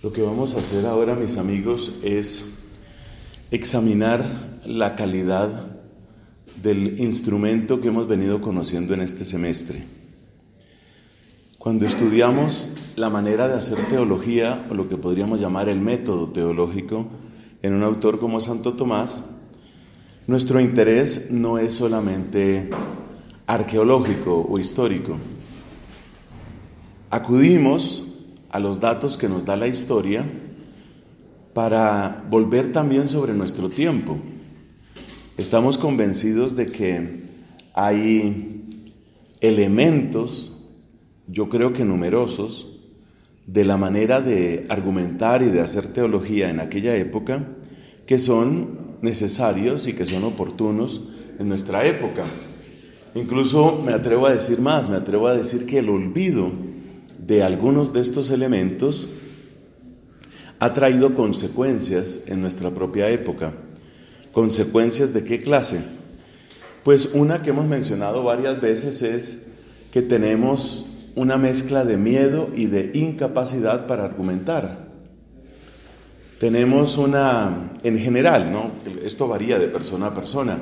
Lo que vamos a hacer ahora, mis amigos, es examinar la calidad del instrumento que hemos venido conociendo en este semestre. Cuando estudiamos la manera de hacer teología, o lo que podríamos llamar el método teológico, en un autor como Santo Tomás, nuestro interés no es solamente arqueológico o histórico. Acudimos a los datos que nos da la historia para volver también sobre nuestro tiempo. Estamos convencidos de que hay elementos, yo creo que numerosos, de la manera de argumentar y de hacer teología en aquella época que son necesarios y que son oportunos en nuestra época. Incluso me atrevo a decir más, me atrevo a decir que el olvido de algunos de estos elementos ha traído consecuencias en nuestra propia época. ¿Consecuencias de qué clase? Pues una que hemos mencionado varias veces es que tenemos una mezcla de miedo y de incapacidad para argumentar. Tenemos en general, ¿no? Esto varía de persona a persona,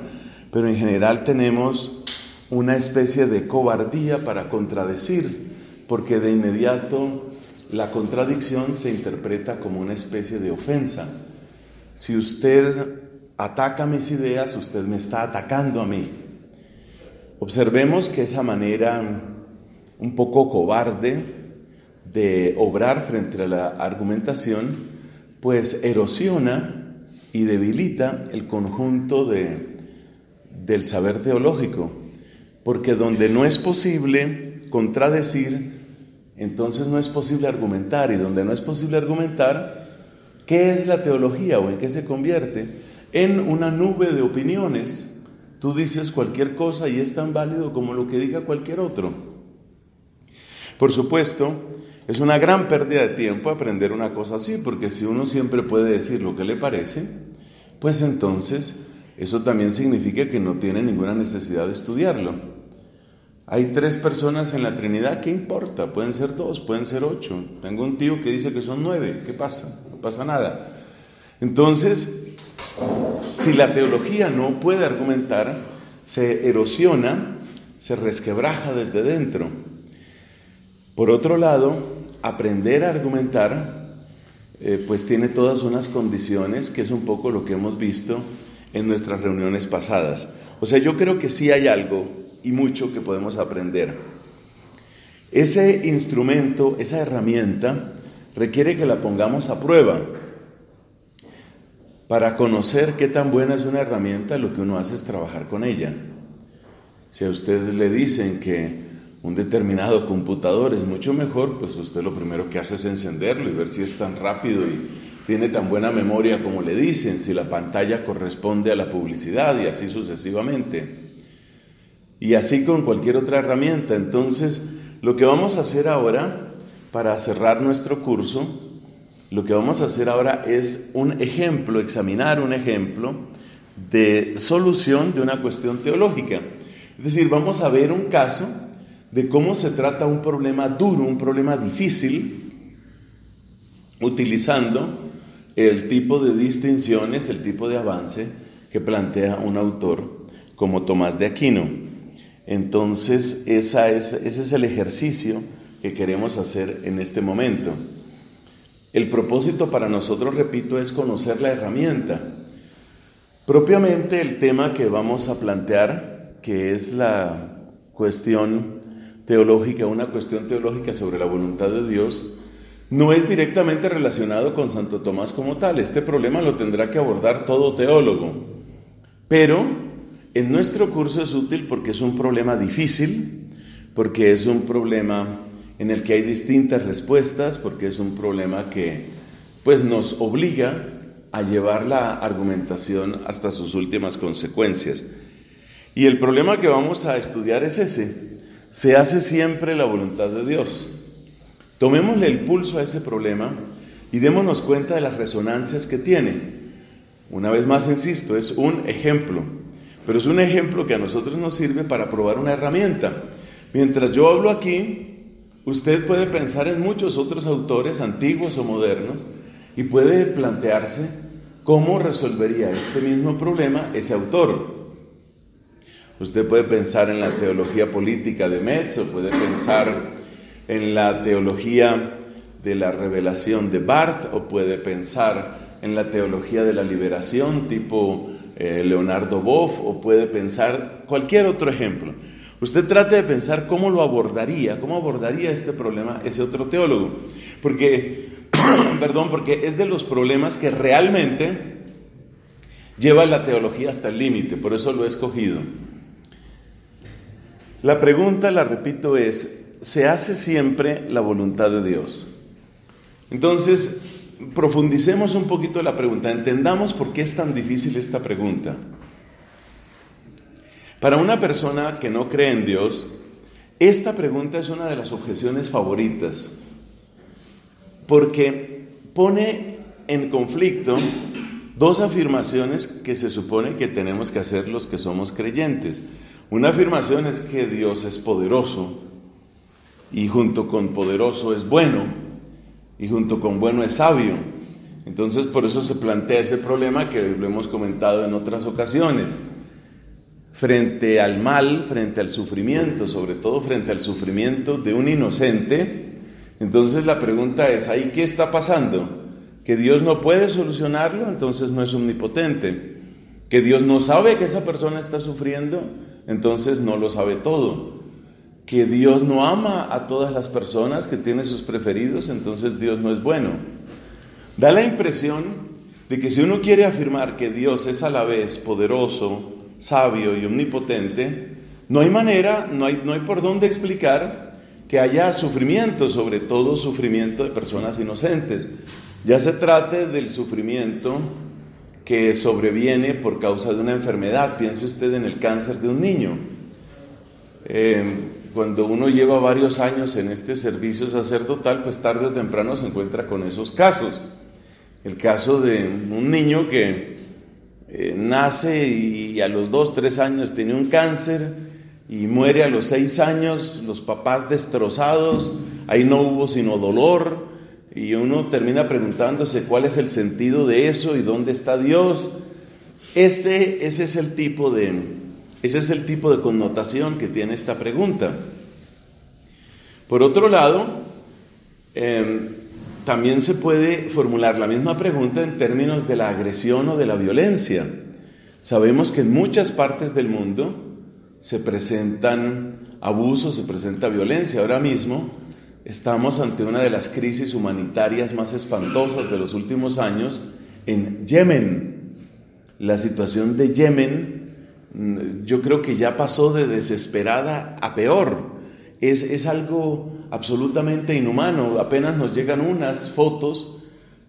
pero en general tenemos una especie de cobardía para contradecir, porque de inmediato la contradicción se interpreta como una especie de ofensa. Si usted ataca mis ideas, usted me está atacando a mí. Observemos que esa manera un poco cobarde de obrar frente a la argumentación, pues erosiona y debilita el conjunto del saber teológico, porque donde no es posible contradecir, entonces no es posible argumentar, y donde no es posible argumentar, ¿qué es la teología o en qué se convierte? En una nube de opiniones. Tú dices cualquier cosa y es tan válido como lo que diga cualquier otro. Por supuesto, es una gran pérdida de tiempo aprender una cosa así, porque si uno siempre puede decir lo que le parece, pues entonces eso también significa que no tiene ninguna necesidad de estudiarlo. Hay 3 personas en la Trinidad, ¿qué importa? Pueden ser 2, pueden ser 8. Tengo un tío que dice que son 9, ¿qué pasa? No pasa nada. Entonces, si la teología no puede argumentar, se erosiona, se resquebraja desde dentro. Por otro lado, aprender a argumentar, pues tiene todas unas condiciones, que es un poco lo que hemos visto en nuestras reuniones pasadas. O sea, yo creo que sí hay algo y mucho que podemos aprender. Ese instrumento, esa herramienta, requiere que la pongamos a prueba. Para conocer qué tan buena es una herramienta, lo que uno hace es trabajar con ella. Si a ustedes le dicen que un determinado computador es mucho mejor, pues usted lo primero que hace es encenderlo y ver si es tan rápido y tiene tan buena memoria como le dicen, si la pantalla corresponde a la publicidad y así sucesivamente. Y así con cualquier otra herramienta. Entonces, lo que vamos a hacer ahora, para cerrar nuestro curso, lo que vamos a hacer ahora es un ejemplo, examinar un ejemplo de solución de una cuestión teológica. Es decir, vamos a ver un caso de cómo se trata un problema duro, un problema difícil, utilizando el tipo de distinciones, el tipo de avance que plantea un autor como Tomás de Aquino. Entonces, ese es el ejercicio que queremos hacer en este momento. El propósito para nosotros, repito, es conocer la herramienta. Propiamente el tema que vamos a plantear, que es la cuestión teológica, una cuestión teológica sobre la voluntad de Dios, no es directamente relacionado con Santo Tomás como tal. Este problema lo tendrá que abordar todo teólogo. Pero en nuestro curso es útil porque es un problema difícil, porque es un problema en el que hay distintas respuestas, porque es un problema que pues nos obliga a llevar la argumentación hasta sus últimas consecuencias. Y el problema que vamos a estudiar es ese: ¿se hace siempre la voluntad de Dios? Tomémosle el pulso a ese problema y démonos cuenta de las resonancias que tiene. Una vez más insisto, es un ejemplo, pero es un ejemplo que a nosotros nos sirve para probar una herramienta. Mientras yo hablo aquí, usted puede pensar en muchos otros autores, antiguos o modernos, y puede plantearse cómo resolvería este mismo problema ese autor. Usted puede pensar en la teología política de Metz, o puede pensar en la teología de la revelación de Barth, o puede pensar en la teología de la liberación tipo Leonardo Boff, o puede pensar cualquier otro ejemplo. Usted trate de pensar cómo abordaría este problema ese otro teólogo, porque es de los problemas que realmente lleva la teología hasta el límite, por eso lo he escogido. La pregunta, la repito, es: ¿se hace siempre la voluntad de Dios? Entonces, profundicemos un poquito la pregunta, entendamos por qué es tan difícil esta pregunta. Para una persona que no cree en Dios, esta pregunta es una de las objeciones favoritas, porque pone en conflicto dos afirmaciones que se supone que tenemos que hacer los que somos creyentes. Una afirmación es que Dios es poderoso, y junto con poderoso es bueno, y junto con bueno es sabio. Entonces, por eso se plantea ese problema que lo hemos comentado en otras ocasiones. Frente al mal, frente al sufrimiento, sobre todo frente al sufrimiento de un inocente, entonces la pregunta es: ¿ahí qué está pasando? ¿Que Dios no puede solucionarlo? Entonces no es omnipotente. ¿Que Dios no sabe que esa persona está sufriendo? Entonces no lo sabe todo. ¿Que Dios no ama a todas las personas, que tiene sus preferidos? Entonces Dios no es bueno. Da la impresión de que si uno quiere afirmar que Dios es a la vez poderoso, sabio y omnipotente, no hay manera, no hay por dónde explicar que haya sufrimiento, sobre todo sufrimiento de personas inocentes. Ya se trate del sufrimiento que sobreviene por causa de una enfermedad. Piense usted en el cáncer de un niño. Cuando uno lleva varios años en este servicio sacerdotal, pues tarde o temprano se encuentra con esos casos. El caso de un niño que nace y a los 2-3 años tiene un cáncer y muere a los 6 años, los papás destrozados, ahí no hubo sino dolor, y uno termina preguntándose cuál es el sentido de eso y dónde está Dios. Ese es el tipo de connotación que tiene esta pregunta. Por otro lado, también se puede formular la misma pregunta en términos de la agresión o de la violencia. Sabemos que en muchas partes del mundo se presentan abusos, se presenta violencia. Ahora mismo estamos ante una de las crisis humanitarias más espantosas de los últimos años en Yemen. La situación de Yemen, yo creo que ya pasó de desesperada a peor. Es algo absolutamente inhumano. Apenas nos llegan unas fotos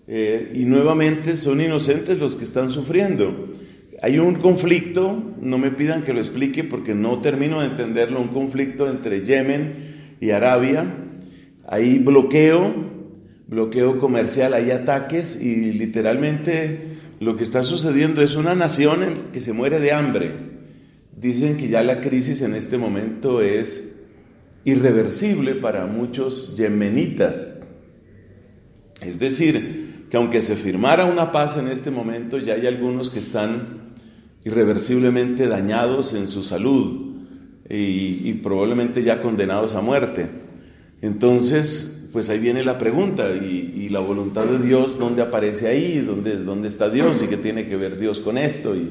y nuevamente son inocentes los que están sufriendo. Hay un conflicto, no me pidan que lo explique porque no termino de entenderlo, un conflicto entre Yemen y Arabia. Hay bloqueo comercial, hay ataques, y literalmente lo que está sucediendo es una nación que se muere de hambre. Dicen que ya la crisis en este momento es irreversible para muchos yemenitas. Es decir, que aunque se firmara una paz en este momento, ya hay algunos que están irreversiblemente dañados en su salud y probablemente ya condenados a muerte. Entonces, pues ahí viene la pregunta, y la voluntad de Dios, ¿dónde aparece ahí? ¿Dónde está Dios? ¿Y qué tiene que ver Dios con esto? Y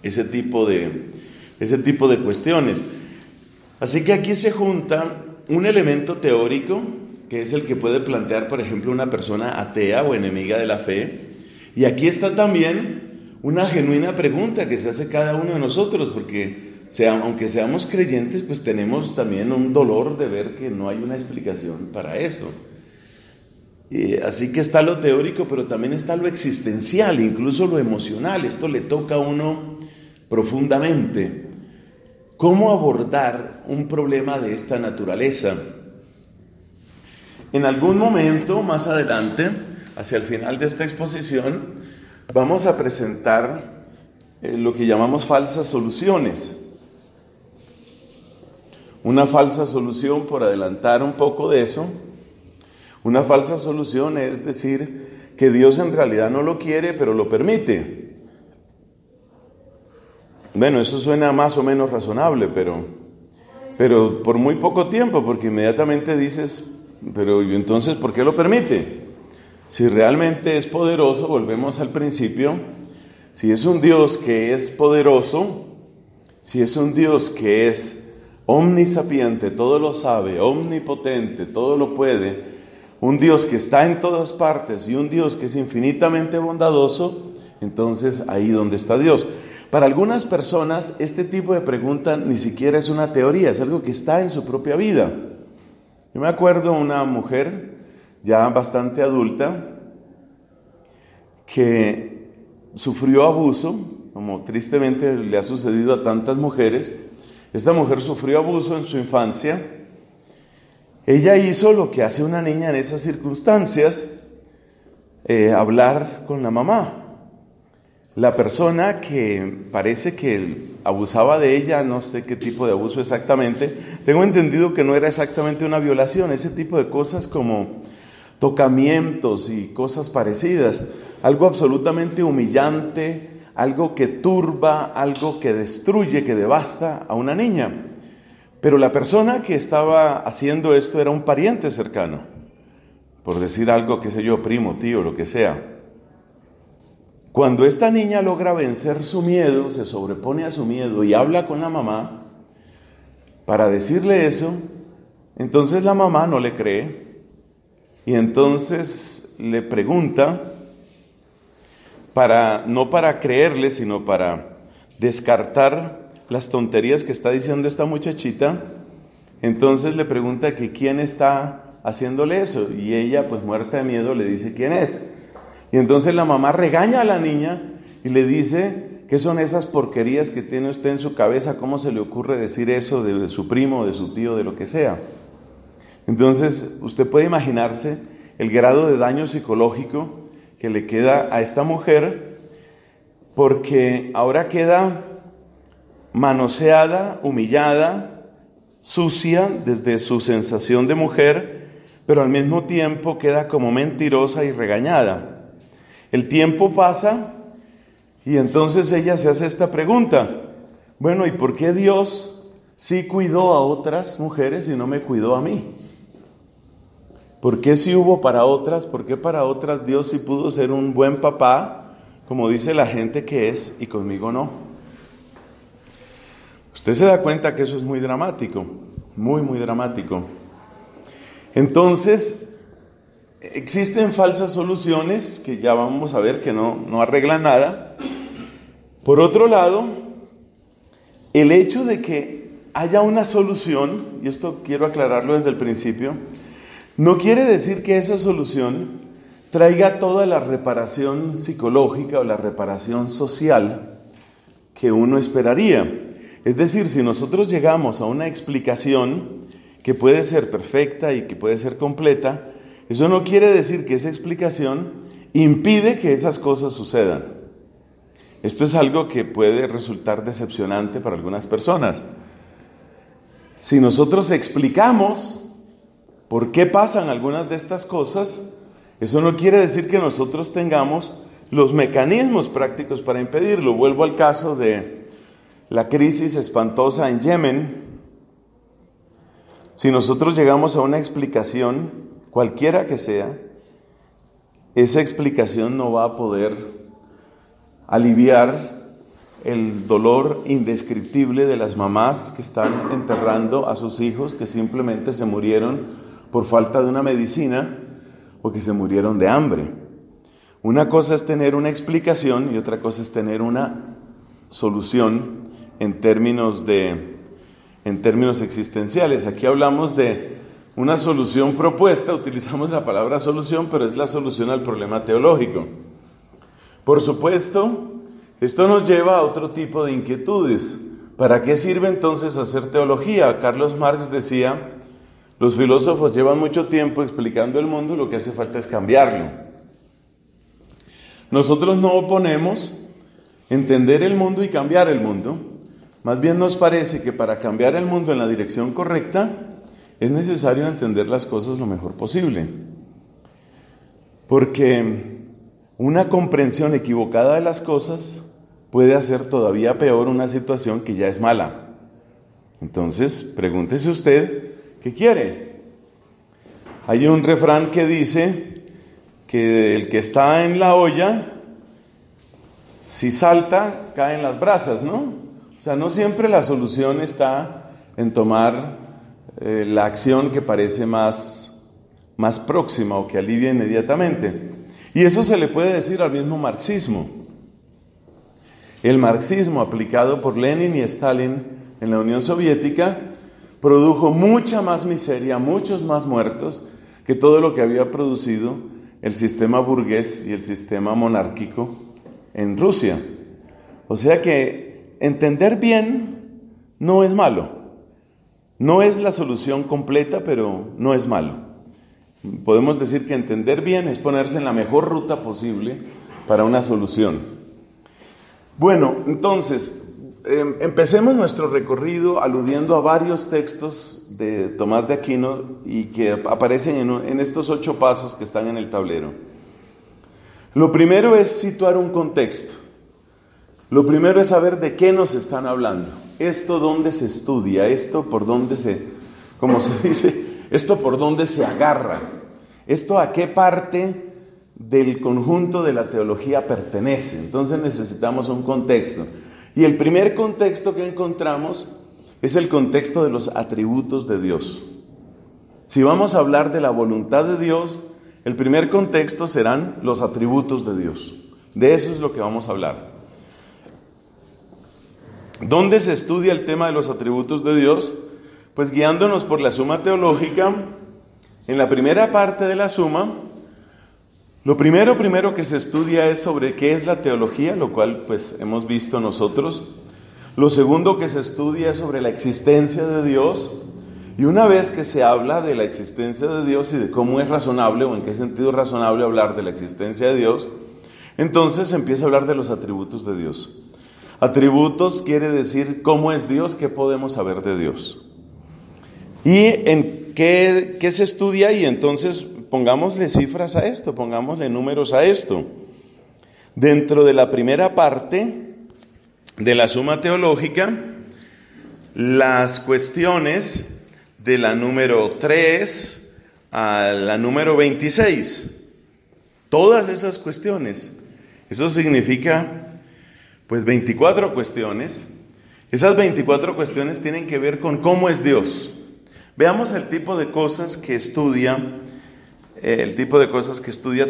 ese tipo de cuestiones. Así que aquí se junta un elemento teórico, que es el que puede plantear, por ejemplo, una persona atea o enemiga de la fe, y aquí está también una genuina pregunta que se hace cada uno de nosotros, porque aunque seamos creyentes, pues tenemos también un dolor de ver que no hay una explicación para eso. Así que está lo teórico, pero también está lo existencial, incluso lo emocional. Esto le toca a uno profundamente. ¿Cómo abordar un problema de esta naturaleza? En algún momento, más adelante, hacia el final de esta exposición, vamos a presentar lo que llamamos falsas soluciones. una falsa solución, por adelantar un poco de eso, una falsa solución es decir que Dios en realidad no lo quiere, pero lo permite. Bueno, eso suena más o menos razonable, pero por muy poco tiempo, porque inmediatamente dices, pero entonces, ¿por qué lo permite? Si realmente es poderoso, volvemos al principio, si es un Dios que es poderoso, si es un Dios que es omnisapiente, todo lo sabe, omnipotente, todo lo puede, un Dios que está en todas partes y un Dios que es infinitamente bondadoso, entonces ahí donde está Dios. Para algunas personas este tipo de pregunta ni siquiera es una teoría, es algo que está en su propia vida. Yo me acuerdo de una mujer ya bastante adulta que sufrió abuso, como tristemente le ha sucedido a tantas mujeres. Esta mujer sufrió abuso en su infancia. Ella hizo lo que hace una niña en esas circunstancias, hablar con la mamá. La persona que parece que abusaba de ella, no sé qué tipo de abuso exactamente, tengo entendido que no era exactamente una violación, ese tipo de cosas como tocamientos y cosas parecidas, algo absolutamente humillante, algo que turba, algo que destruye, que devasta a una niña. Pero la persona que estaba haciendo esto era un pariente cercano, por decir algo, qué sé yo, primo, tío, lo que sea. Cuando esta niña logra vencer su miedo, se sobrepone a su miedo y habla con la mamá para decirle eso, entonces la mamá no le cree y entonces le pregunta, no para creerle, sino para descartar las tonterías que está diciendo esta muchachita, entonces le pregunta que quién está haciéndole eso y ella, pues muerta de miedo, le dice quién es. Y entonces la mamá regaña a la niña y le dice, ¿qué son esas porquerías que tiene usted en su cabeza? ¿Cómo se le ocurre decir eso de su primo, de su tío, de lo que sea? Entonces, usted puede imaginarse el grado de daño psicológico que le queda a esta mujer, porque ahora queda manoseada, humillada, sucia desde su sensación de mujer, pero al mismo tiempo queda como mentirosa y regañada. El tiempo pasa y entonces ella se hace esta pregunta, bueno, ¿y por qué Dios sí cuidó a otras mujeres y no me cuidó a mí? ¿Por qué sí hubo para otras? ¿Por qué para otras Dios sí pudo ser un buen papá, como dice la gente que es, y conmigo no? Usted se da cuenta que eso es muy dramático, muy, muy dramático. Entonces, existen falsas soluciones que ya vamos a ver que no arreglan nada. Por otro lado, el hecho de que haya una solución, y esto quiero aclararlo desde el principio, no quiere decir que esa solución traiga toda la reparación psicológica o la reparación social que uno esperaría. Es decir, si nosotros llegamos a una explicación que puede ser perfecta y que puede ser completa, eso no quiere decir que esa explicación impide que esas cosas sucedan. Esto es algo que puede resultar decepcionante para algunas personas. Si nosotros explicamos por qué pasan algunas de estas cosas, eso no quiere decir que nosotros tengamos los mecanismos prácticos para impedirlo. Vuelvo al caso de la crisis espantosa en Yemen. Si nosotros llegamos a una explicación, cualquiera que sea, esa explicación no va a poder aliviar el dolor indescriptible de las mamás que están enterrando a sus hijos que simplemente se murieron por falta de una medicina o que se murieron de hambre. Una cosa es tener una explicación y otra cosa es tener una solución en términos existenciales. Aquí hablamos de una solución propuesta, utilizamos la palabra solución, pero es la solución al problema teológico. Por supuesto, esto nos lleva a otro tipo de inquietudes. ¿Para qué sirve entonces hacer teología? Carlos Marx decía, los filósofos llevan mucho tiempo explicando el mundo, lo que hace falta es cambiarlo. Nosotros no oponemos entender el mundo y cambiar el mundo, Más bien nos parece que para cambiar el mundo en la dirección correcta es necesario entender las cosas lo mejor posible. Porque una comprensión equivocada de las cosas puede hacer todavía peor una situación que ya es mala. Entonces, pregúntese usted, ¿qué quiere? Hay un refrán que dice que el que está en la olla, si salta, cae en las brasas, ¿no? O sea, no siempre la solución está en tomar la acción que parece más próxima o que alivia inmediatamente. Y eso se le puede decir al mismo marxismo. El marxismo aplicado por Lenin y Stalin en la Unión Soviética produjo mucha más miseria, muchos más muertos que todo lo que había producido el sistema burgués y el sistema monárquico en Rusia. O sea que entender bien no es malo. No es la solución completa, pero no es malo. Podemos decir que entender bien es ponerse en la mejor ruta posible para una solución. Bueno, entonces, empecemos nuestro recorrido aludiendo a varios textos de Tomás de Aquino y que aparecen en estos 8 pasos que están en el tablero. Lo primero es situar un contexto. Lo primero es saber de qué nos están hablando. Esto dónde se estudia, esto por dónde ¿cómo se dice? Esto por dónde se agarra. Esto a qué parte del conjunto de la teología pertenece. Entonces necesitamos un contexto. Y el primer contexto que encontramos es el contexto de los atributos de Dios. Si vamos a hablar de la voluntad de Dios, el primer contexto serán los atributos de Dios. De eso es lo que vamos a hablar. ¿Dónde se estudia el tema de los atributos de Dios? Pues guiándonos por la Suma Teológica, en la primera parte de la Suma, lo primero que se estudia es sobre qué es la teología, lo cual pues hemos visto nosotros. Lo segundo que se estudia es sobre la existencia de Dios. Y una vez que se habla de la existencia de Dios y de cómo es razonable o en qué sentido es razonable hablar de la existencia de Dios, entonces se empieza a hablar de los atributos de Dios. Atributos quiere decir cómo es Dios, qué podemos saber de Dios. ¿Y en qué se estudia? Y entonces pongámosle cifras a esto, pongámosle números a esto. Dentro de la primera parte de la Suma Teológica, las cuestiones de la número 3 a la número 26, todas esas cuestiones, eso significa pues 24 cuestiones. Esas 24 cuestiones tienen que ver con cómo es Dios. Veamos el tipo de cosas que estudia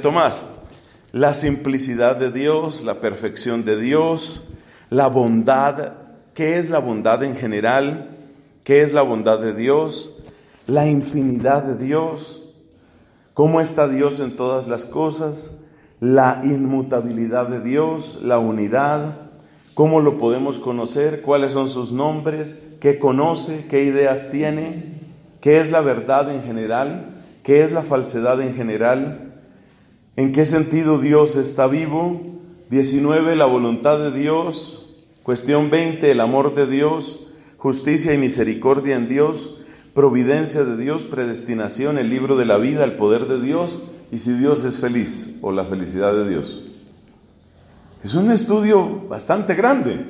Tomás. La simplicidad de Dios, la perfección de Dios, la bondad, ¿qué es la bondad en general? ¿Qué es la bondad de Dios? La infinidad de Dios, ¿cómo está Dios en todas las cosas? La inmutabilidad de Dios, la unidad, ¿cómo lo podemos conocer? ¿Cuáles son sus nombres? ¿Qué conoce? ¿Qué ideas tiene? ¿Qué es la verdad en general? ¿Qué es la falsedad en general? ¿En qué sentido Dios está vivo? 19, la voluntad de Dios. Cuestión 20, el amor de Dios, justicia y misericordia en Dios, providencia de Dios, predestinación, el libro de la vida, el poder de Dios y si Dios es feliz o la felicidad de Dios. Es un estudio bastante grande.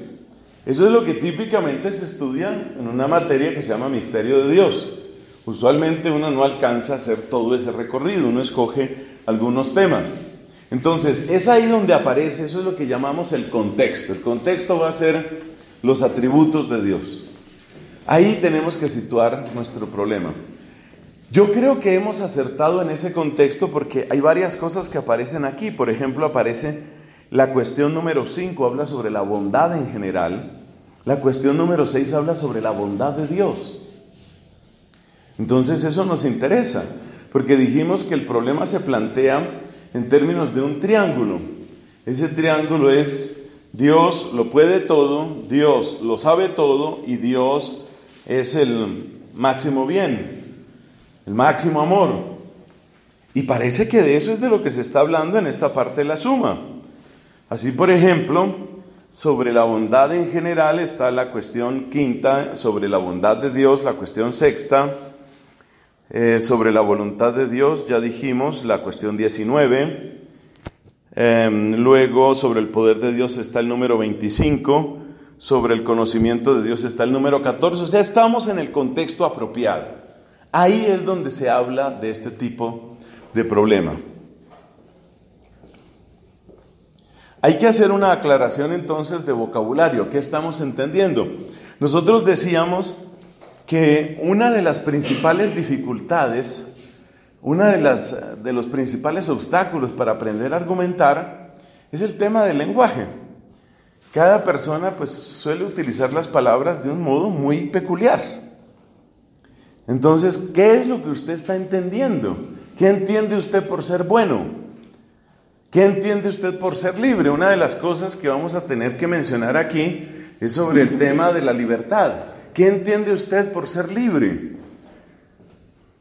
Eso es lo que típicamente se estudia en una materia que se llama misterio de Dios. Usualmente uno no alcanza a hacer todo ese recorrido, uno escoge algunos temas. Entonces, es ahí donde aparece, eso es lo que llamamos el contexto. El contexto va a ser los atributos de Dios. Ahí tenemos que situar nuestro problema. Yo creo que hemos acertado en ese contexto porque hay varias cosas que aparecen aquí. Por ejemplo, aparece la cuestión número 5, habla sobre la bondad en general. La cuestión número 6 habla sobre la bondad de Dios. Entonces eso nos interesa, porque dijimos que el problema se plantea en términos de un triángulo. Ese triángulo es Dios lo puede todo, Dios lo sabe todo y Dios es el máximo bien, el máximo amor. Y parece que de eso es de lo que se está hablando en esta parte de la Suma. Así, por ejemplo, Sobre la bondad en general está la cuestión quinta, sobre la bondad de Dios, la cuestión sexta, sobre la voluntad de Dios, ya dijimos, la cuestión 19, luego sobre el poder de Dios está el número 25, sobre el conocimiento de Dios está el número 14, o sea, estamos en el contexto apropiado. Ahí es donde se habla de este tipo de problema. Hay que hacer una aclaración entonces de vocabulario. ¿Qué estamos entendiendo? Nosotros decíamos que una de las principales dificultades, de los principales obstáculos para aprender a argumentar es el tema del lenguaje. Cada persona pues suele utilizar las palabras de un modo muy peculiar. Entonces, ¿qué es lo que usted está entendiendo? ¿Qué entiende usted por ser bueno? ¿Qué entiende usted por ser libre? Una de las cosas que vamos a tener que mencionar aquí es sobre el tema de la libertad. ¿Qué entiende usted por ser libre?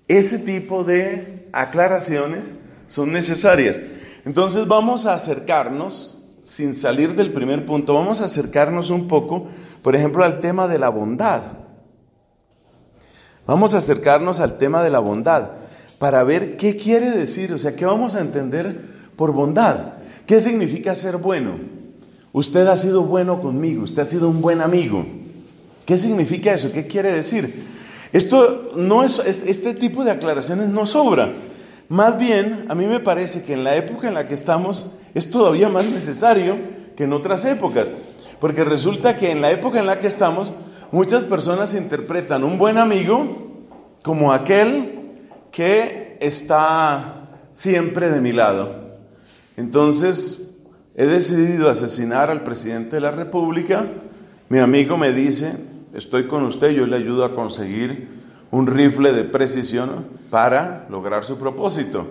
Ese tipo de aclaraciones son necesarias. Entonces vamos a acercarnos, sin salir del primer punto, vamos a acercarnos un poco, por ejemplo, al tema de la bondad. Vamos a acercarnos al tema de la bondad para ver qué quiere decir, o sea, qué vamos a entender por bondad. ¿Qué significa ser bueno? Usted ha sido bueno conmigo, usted ha sido un buen amigo. ¿Qué significa eso? ¿Qué quiere decir? Este tipo de aclaraciones no sobra. Más bien, a mí me parece que en la época en la que estamos es todavía más necesario que en otras épocas. Porque resulta que en la época en la que estamos, muchas personas interpretan un buen amigo como aquel que está siempre de mi lado. Entonces, he decidido asesinar al presidente de la República. Mi amigo me dice, estoy con usted, yo le ayudo a conseguir un rifle de precisión para lograr su propósito.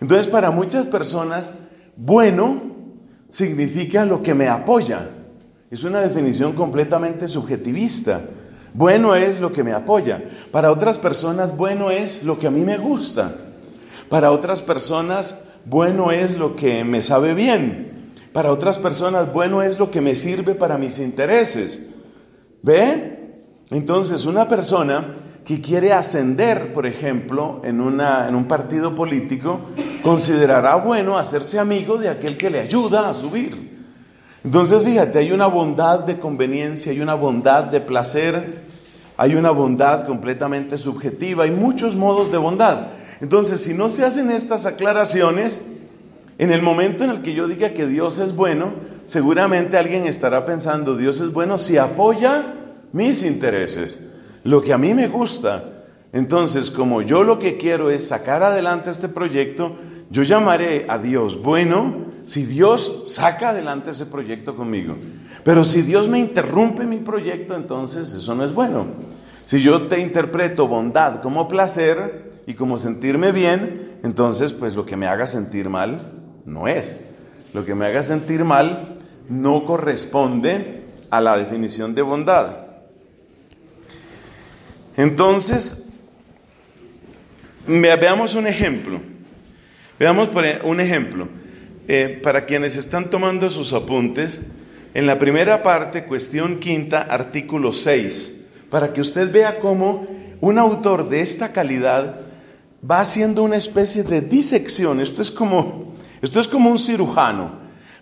Entonces, para muchas personas, bueno significa lo que me apoya. Es una definición completamente subjetivista. Bueno es lo que me apoya. Para otras personas, bueno es lo que a mí me gusta. Para otras personas, bueno es lo que me sabe bien. Para otras personas, bueno es lo que me sirve para mis intereses. ¿Ve? Entonces, una persona que quiere ascender, por ejemplo, en un partido político, considerará bueno hacerse amigo de aquel que le ayuda a subir. Entonces, fíjate, hay una bondad de conveniencia, hay una bondad de placer, hay una bondad completamente subjetiva, hay muchos modos de bondad. Entonces, si no se hacen estas aclaraciones, en el momento en el que yo diga que Dios es bueno, seguramente alguien estará pensando, Dios es bueno si apoya mis intereses, lo que a mí me gusta. Entonces, como yo lo que quiero es sacar adelante este proyecto, yo llamaré a Dios bueno si Dios saca adelante ese proyecto conmigo. Pero si Dios me interrumpe mi proyecto, entonces eso no es bueno. Si yo te interpreto bondad como placer y como sentirme bien, entonces pues lo que me haga sentir mal no es. Lo que me haga sentir mal no corresponde a la definición de bondad. Entonces, veamos un ejemplo. Veamos un ejemplo. Para quienes están tomando sus apuntes, en la primera parte, cuestión quinta, artículo 6, para que usted vea cómo un autor de esta calidad va haciendo una especie de disección. Esto es como un cirujano.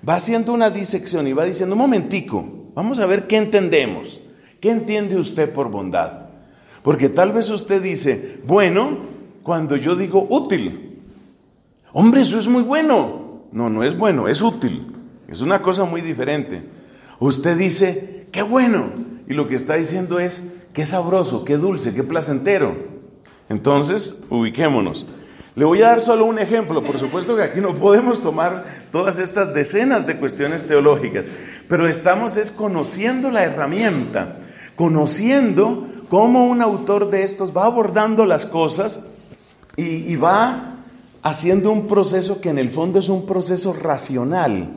Va haciendo una disección y va diciendo, un momentico, vamos a ver qué entendemos. ¿Qué entiende usted por bondad? Porque tal vez usted dice, bueno, cuando yo digo útil. Hombre, eso es muy bueno. No, no es bueno, es útil. Es una cosa muy diferente. Usted dice, qué bueno. Y lo que está diciendo es, qué sabroso, qué dulce, qué placentero. Entonces, ubiquémonos. Le voy a dar solo un ejemplo. Por supuesto que aquí no podemos tomar todas estas decenas de cuestiones teológicas, pero estamos conociendo la herramienta, conociendo cómo un autor de estos va abordando las cosas y va haciendo un proceso que en el fondo es un proceso racional,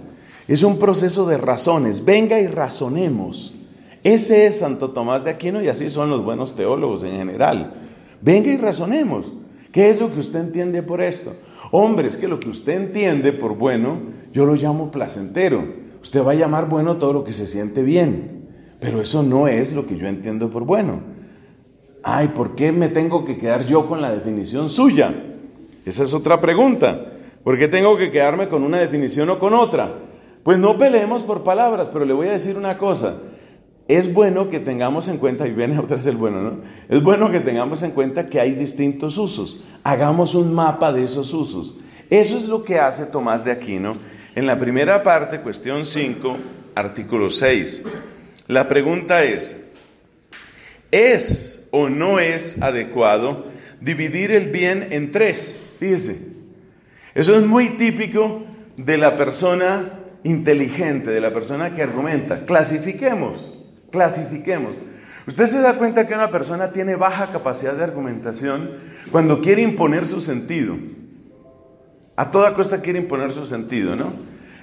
es un proceso de razones. Venga y razonemos. Ese es Santo Tomás de Aquino y así son los buenos teólogos en general. Venga y razonemos. ¿Qué es lo que usted entiende por esto? Hombre, es que lo que usted entiende por bueno, yo lo llamo placentero. Usted va a llamar bueno todo lo que se siente bien, pero eso no es lo que yo entiendo por bueno. Ay, ¿por qué me tengo que quedar yo con la definición suya? Esa es otra pregunta. ¿Por qué tengo que quedarme con una definición o con otra? Pues no peleemos por palabras, pero le voy a decir una cosa. Es bueno que tengamos en cuenta, y viene otra vez el bueno, ¿no? Es bueno que tengamos en cuenta que hay distintos usos. Hagamos un mapa de esos usos. Eso es lo que hace Tomás de Aquino en la primera parte, cuestión 5, artículo 6. La pregunta ¿es o no es adecuado dividir el bien en tres? Fíjese, eso es muy típico de la persona inteligente, de la persona que argumenta. Clasifiquemos. Usted se da cuenta que una persona tiene baja capacidad de argumentación cuando quiere imponer su sentido. A toda costa quiere imponer su sentido, ¿no?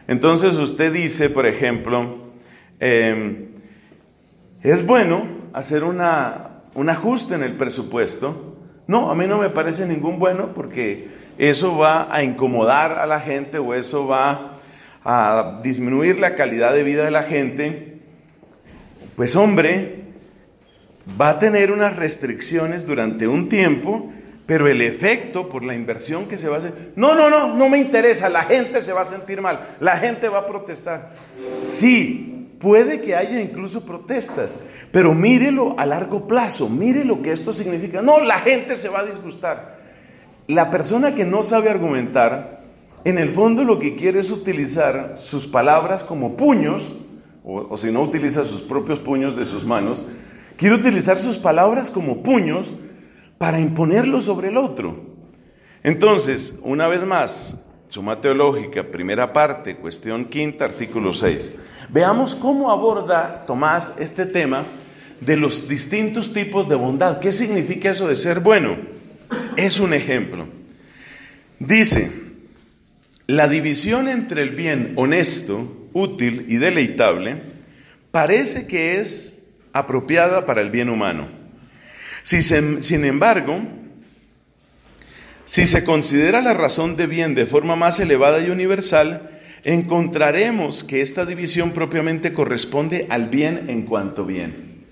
Entonces usted dice, por ejemplo, ¿es bueno hacer un ajuste en el presupuesto? No, a mí no me parece ningún bueno porque eso va a incomodar a la gente o eso va a disminuir la calidad de vida de la gente. Pues hombre, va a tener unas restricciones durante un tiempo, pero el efecto por la inversión que se va a hacer, no me interesa, la gente se va a sentir mal, la gente va a protestar. Sí, puede que haya incluso protestas, pero mírelo a largo plazo, mire lo que esto significa. No, la gente se va a disgustar. La persona que no sabe argumentar, en el fondo lo que quiere es utilizar sus palabras como puños, o si no utiliza sus propios puños de sus manos, quiere utilizar sus palabras como puños para imponerlo sobre el otro. Entonces, una vez más, Suma Teológica, primera parte, cuestión 5, artículo 6. Veamos cómo aborda Tomás este tema de los distintos tipos de bondad. ¿Qué significa eso de ser bueno? Es un ejemplo. Dice, la división entre el bien honesto, útil y deleitable parece que es apropiada para el bien humano. Sin embargo, si se considera la razón de bien de forma más elevada y universal, encontraremos que esta división propiamente corresponde al bien en cuanto bien.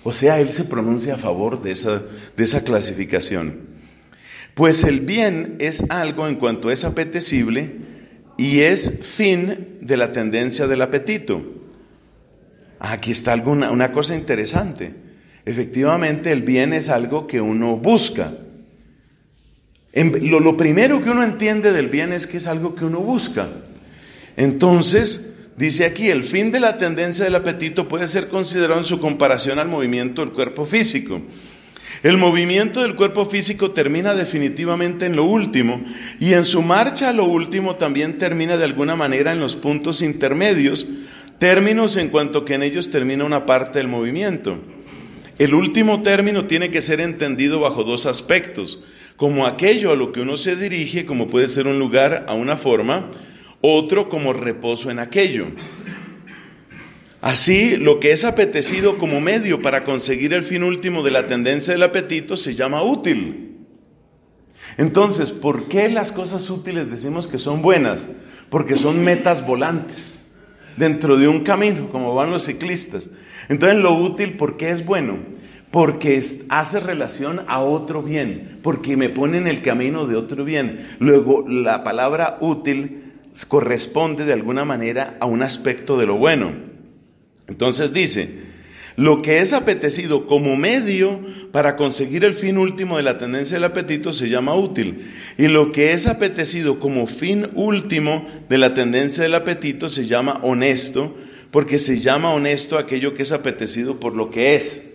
O sea, él se pronuncia a favor de esa clasificación. Pues el bien es algo en cuanto es apetecible y es fin de la tendencia del apetito. Aquí está una cosa interesante. Efectivamente, el bien es algo que uno busca. Lo primero que uno entiende del bien es que es algo que uno busca. Entonces, dice aquí, el fin de la tendencia del apetito puede ser considerado en su comparación al movimiento del cuerpo físico. El movimiento del cuerpo físico termina definitivamente en lo último, y en su marcha a lo último también termina de alguna manera en los puntos intermedios, términos en cuanto que en ellos termina una parte del movimiento. El último término tiene que ser entendido bajo dos aspectos, como aquello a lo que uno se dirige, como puede ser un lugar a una forma, otro como reposo en aquello. Así, lo que es apetecido como medio para conseguir el fin último de la tendencia del apetito se llama útil. Entonces, ¿por qué las cosas útiles decimos que son buenas? Porque son metas volantes dentro de un camino, como van los ciclistas. Entonces, lo útil, ¿por qué es bueno? Porque hace relación a otro bien, porque me pone en el camino de otro bien. Luego, la palabra útil corresponde de alguna manera a un aspecto de lo bueno. Entonces dice, lo que es apetecido como medio para conseguir el fin último de la tendencia del apetito se llama útil, y lo que es apetecido como fin último de la tendencia del apetito se llama honesto, porque se llama honesto aquello que es apetecido por lo que es.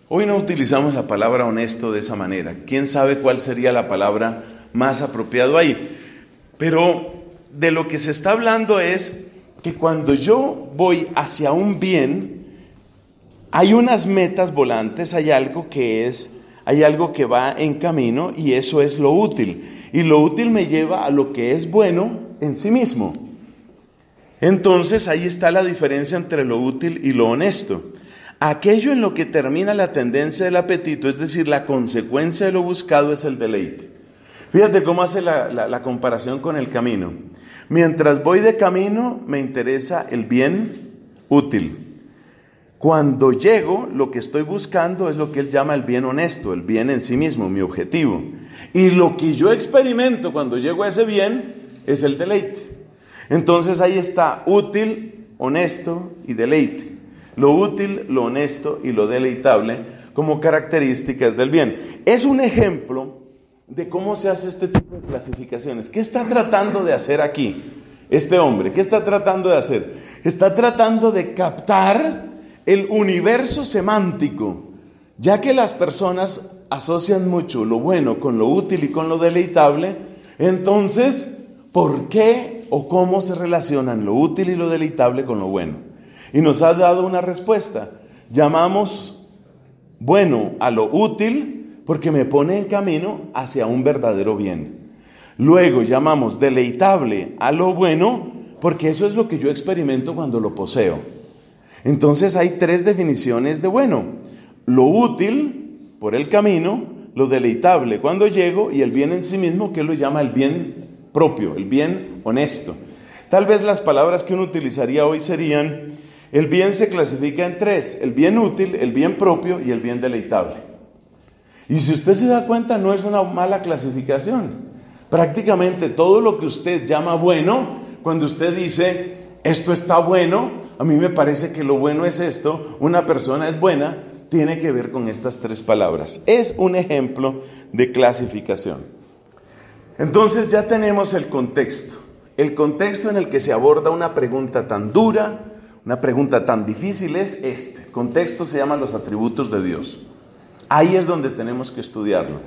Hoy no utilizamos la palabra honesto de esa manera. ¿Quién sabe cuál sería la palabra más apropiada ahí? Pero de lo que se está hablando es que cuando yo voy hacia un bien, hay unas metas volantes, hay algo que va en camino, y eso es lo útil. Y lo útil me lleva a lo que es bueno en sí mismo. Entonces ahí está la diferencia entre lo útil y lo honesto. Aquello en lo que termina la tendencia del apetito, es decir, la consecuencia de lo buscado, es el deleite. Fíjate cómo hace la comparación con el camino. Mientras voy de camino, me interesa el bien útil. Cuando llego, lo que estoy buscando es lo que él llama el bien honesto, el bien en sí mismo, mi objetivo. Y lo que yo experimento cuando llego a ese bien es el deleite. Entonces ahí está, útil, honesto y deleite. Lo útil, lo honesto y lo deleitable como características del bien. Es un ejemplo de cómo se hace este tipo de clasificaciones. ¿Qué está tratando de hacer aquí este hombre? ¿Qué está tratando de hacer? Está tratando de captar el universo semántico, ya que las personas asocian mucho lo bueno con lo útil y con lo deleitable. Entonces, ¿por qué o cómo se relacionan lo útil y lo deleitable con lo bueno? Y nos ha dado una respuesta. Llamamos bueno a lo útil porque me pone en camino hacia un verdadero bien. Luego llamamos deleitable a lo bueno porque eso es lo que yo experimento cuando lo poseo. Entonces hay tres definiciones de bueno: lo útil por el camino, lo deleitable cuando llego y el bien en sí mismo, que él lo llama el bien propio, el bien honesto. Tal vez las palabras que uno utilizaría hoy serían: el bien se clasifica en tres: el bien útil, el bien propio y el bien deleitable. Y si usted se da cuenta, no es una mala clasificación. Prácticamente todo lo que usted llama bueno, cuando usted dice esto está bueno, a mí me parece que lo bueno es esto, una persona es buena, tiene que ver con estas tres palabras. Es un ejemplo de clasificación. Entonces ya tenemos el contexto en el que se aborda una pregunta tan dura, una pregunta tan difícil es este. El contexto se llama los atributos de Dios. Ahí es donde tenemos que estudiarlo.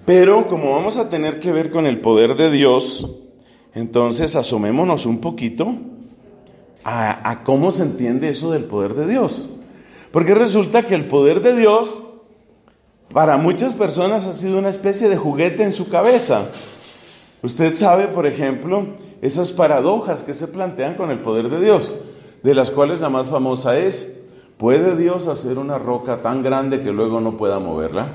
Pero como vamos a tener que ver con el poder de Dios, entonces asomémonos un poquito a cómo se entiende eso del poder de Dios. Porque resulta que el poder de Dios para muchas personas ha sido una especie de juguete en su cabeza. Usted sabe, por ejemplo, esas paradojas que se plantean con el poder de Dios, de las cuales la más famosa es: ¿puede Dios hacer una roca tan grande que luego no pueda moverla?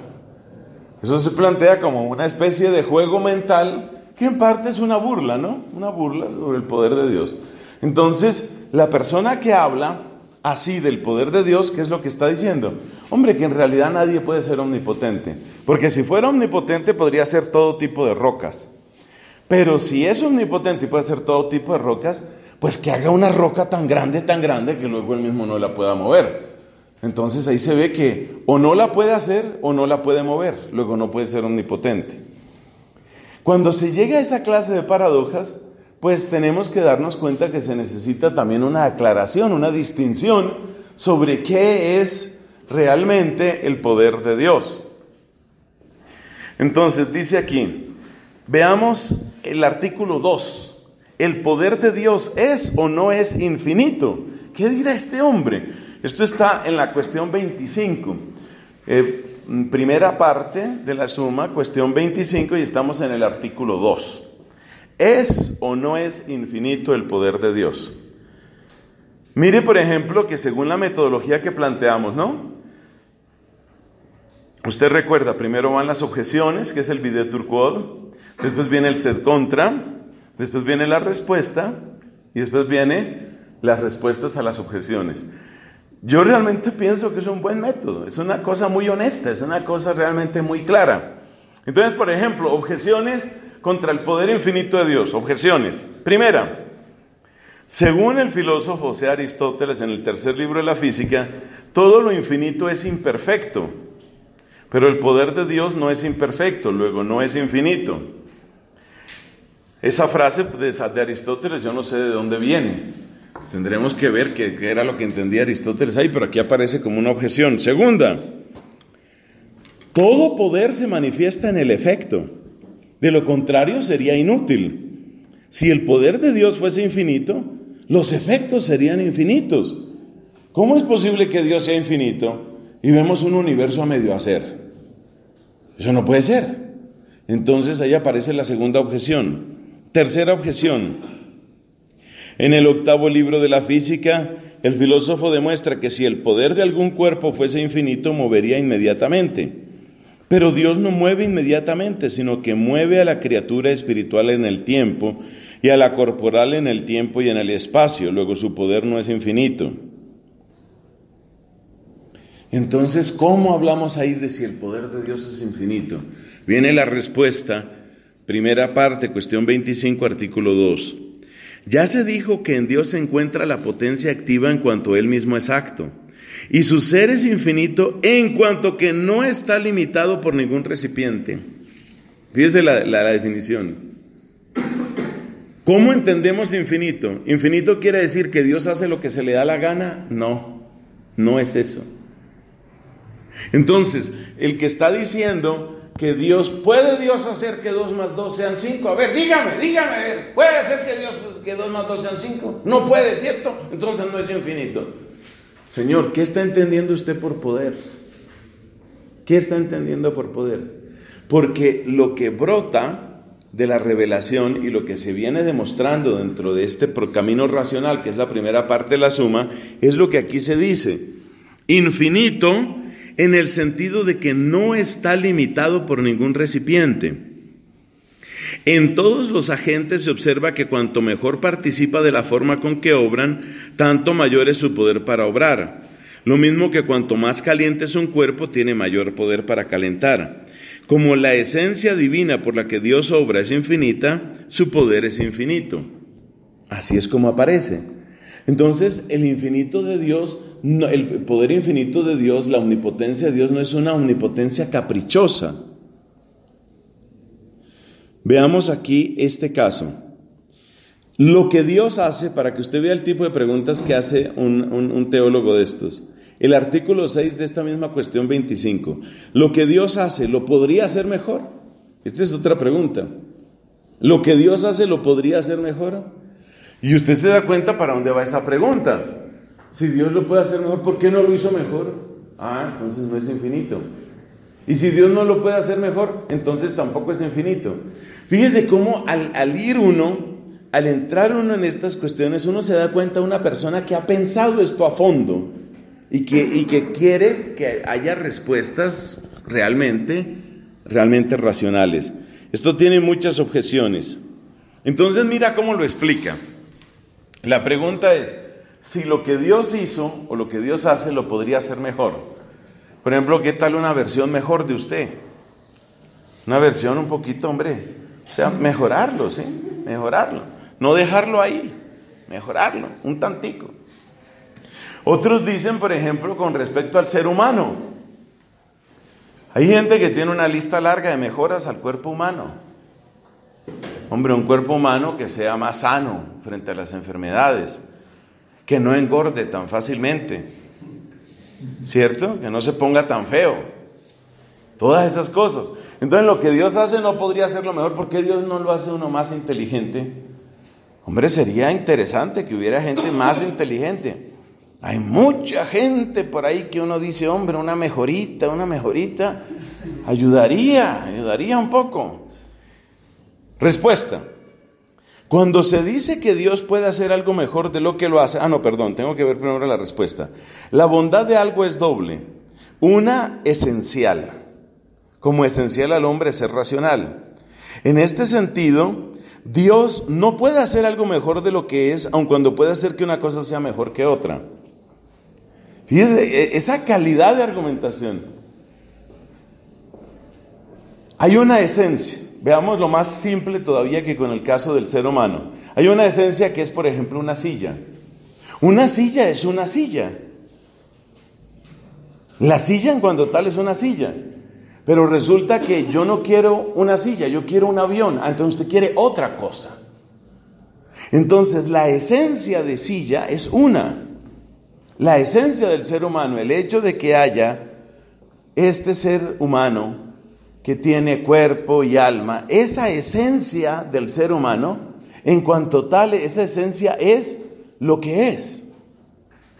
Eso se plantea como una especie de juego mental que en parte es una burla, ¿no? Una burla sobre el poder de Dios. Entonces, la persona que habla así del poder de Dios, ¿qué es lo que está diciendo? Hombre, que en realidad nadie puede ser omnipotente, porque si fuera omnipotente podría ser todo tipo de rocas. Pero si es omnipotente y puede hacer todo tipo de rocas, pues que haga una roca tan grande que luego él mismo no la pueda mover. Entonces ahí se ve que o no la puede hacer o no la puede mover, luego no puede ser omnipotente. Cuando se llega a esa clase de paradojas, pues tenemos que darnos cuenta que se necesita también una aclaración, una distinción sobre qué es realmente el poder de Dios. Entonces dice aquí, veamos el artículo 2. ¿El poder de Dios es o no es infinito? ¿Qué dirá este hombre? Esto está en la cuestión 25. Primera parte de la suma, cuestión 25, y estamos en el artículo 2. ¿Es o no es infinito el poder de Dios? Mire, por ejemplo, que según la metodología que planteamos, ¿no? Usted recuerda, primero van las objeciones, que es el videtur quod, después viene el sed contra, después viene la respuesta, y después viene las respuestas a las objeciones. Yo realmente pienso que es un buen método, es una cosa muy honesta, es una cosa realmente muy clara. Entonces, por ejemplo, objeciones contra el poder infinito de Dios. Objeciones. Primera, según el filósofo Aristóteles en el tercer libro de la física, todo lo infinito es imperfecto, pero el poder de Dios no es imperfecto, luego no es infinito. Esa frase de Aristóteles yo no sé de dónde viene. Tendremos que ver qué era lo que entendía Aristóteles ahí, pero aquí aparece como una objeción. Segunda, todo poder se manifiesta en el efecto. De lo contrario sería inútil. Si el poder de Dios fuese infinito, los efectos serían infinitos. ¿Cómo es posible que Dios sea infinito y vemos un universo a medio hacer? Eso no puede ser. Entonces ahí aparece la segunda objeción. Tercera objeción. En el octavo libro de la física, el filósofo demuestra que si el poder de algún cuerpo fuese infinito, movería inmediatamente. Pero Dios no mueve inmediatamente, sino que mueve a la criatura espiritual en el tiempo y a la corporal en el tiempo y en el espacio. Luego su poder no es infinito. Entonces, ¿cómo hablamos ahí de si el poder de Dios es infinito? Viene la respuesta, primera parte, cuestión 25, artículo 2. Ya se dijo que en Dios se encuentra la potencia activa en cuanto Él mismo es acto. Y su ser es infinito en cuanto que no está limitado por ningún recipiente. Fíjese la definición. ¿Cómo entendemos infinito? ¿Infinito quiere decir que Dios hace lo que se le da la gana? No, no es eso. Entonces, el que está diciendo que ¿puede Dios hacer que 2 más 2 sean 5? A ver, dígame, a ver, ¿puede hacer que 2 más 2 sean 5? No puede, ¿cierto? Entonces no es infinito. Señor, ¿qué está entendiendo usted por poder? ¿Qué está entendiendo por poder? Porque lo que brota de la revelación y lo que se viene demostrando dentro de este camino racional, que es la primera parte de la suma, es lo que aquí se dice. Infinito en el sentido de que no está limitado por ningún recipiente. En todos los agentes se observa que cuanto mejor participa de la forma con que obran, tanto mayor es su poder para obrar. Lo mismo que cuanto más caliente es un cuerpo, tiene mayor poder para calentar. Como la esencia divina por la que Dios obra es infinita, su poder es infinito. Así es como aparece. Entonces, el infinito de Dios, el poder infinito de Dios, la omnipotencia de Dios no es una omnipotencia caprichosa. Veamos aquí este caso. Lo que Dios hace, para que usted vea el tipo de preguntas que hace un teólogo de estos. El artículo 6 de esta misma cuestión 25. Lo que Dios hace, ¿lo podría hacer mejor? Esta es otra pregunta. ¿Lo que Dios hace, lo podría hacer mejor? Y usted se da cuenta para dónde va esa pregunta. Si Dios lo puede hacer mejor, ¿por qué no lo hizo mejor? Entonces no es infinito. Y si Dios no lo puede hacer mejor, entonces tampoco es infinito. Fíjese cómo al entrar uno en estas cuestiones, uno se da cuenta de una persona que ha pensado esto a fondo y que quiere que haya respuestas realmente racionales. Esto tiene muchas objeciones. Entonces mira cómo lo explica. La pregunta es, si lo que Dios hizo o lo que Dios hace lo podría hacer mejor. Por ejemplo, ¿qué tal una versión mejor de usted? Una versión un poquito, mejorarlo, ¿sí? Mejorarlo. No dejarlo ahí, mejorarlo, un tantico. Otros dicen, por ejemplo, con respecto al ser humano. Hay gente que tiene una lista larga de mejoras al cuerpo humano. Un cuerpo humano que sea más sano frente a las enfermedades, que no engorde tan fácilmente. ¿Cierto? Que no se ponga tan feo. Todas esas cosas. Entonces lo que Dios hace no podría hacerlo mejor. ¿Por qué Dios no lo hace uno más inteligente? Sería interesante que hubiera gente más inteligente. Hay mucha gente por ahí que uno dice, una mejorita, ayudaría un poco. Respuesta. Cuando se dice que Dios puede hacer algo mejor de lo que lo hace... tengo que ver primero la respuesta. La bondad de algo es doble. Una, esencial. Como esencial al hombre es ser racional. En este sentido, Dios no puede hacer algo mejor de lo que es, aun cuando puede hacer que una cosa sea mejor que otra. Fíjese, esa calidad de argumentación. Hay una esencia. Veamos lo más simple todavía que con el caso del ser humano. Hay una esencia que es, por ejemplo, una silla. Una silla es una silla. La silla en cuanto tal es una silla. Pero resulta que yo no quiero una silla, yo quiero un avión. Entonces usted quiere otra cosa. Entonces la esencia de silla es una. La esencia del ser humano, el hecho de que haya este ser humano que tiene cuerpo y alma, esa esencia del ser humano, en cuanto tal, esa esencia es lo que es.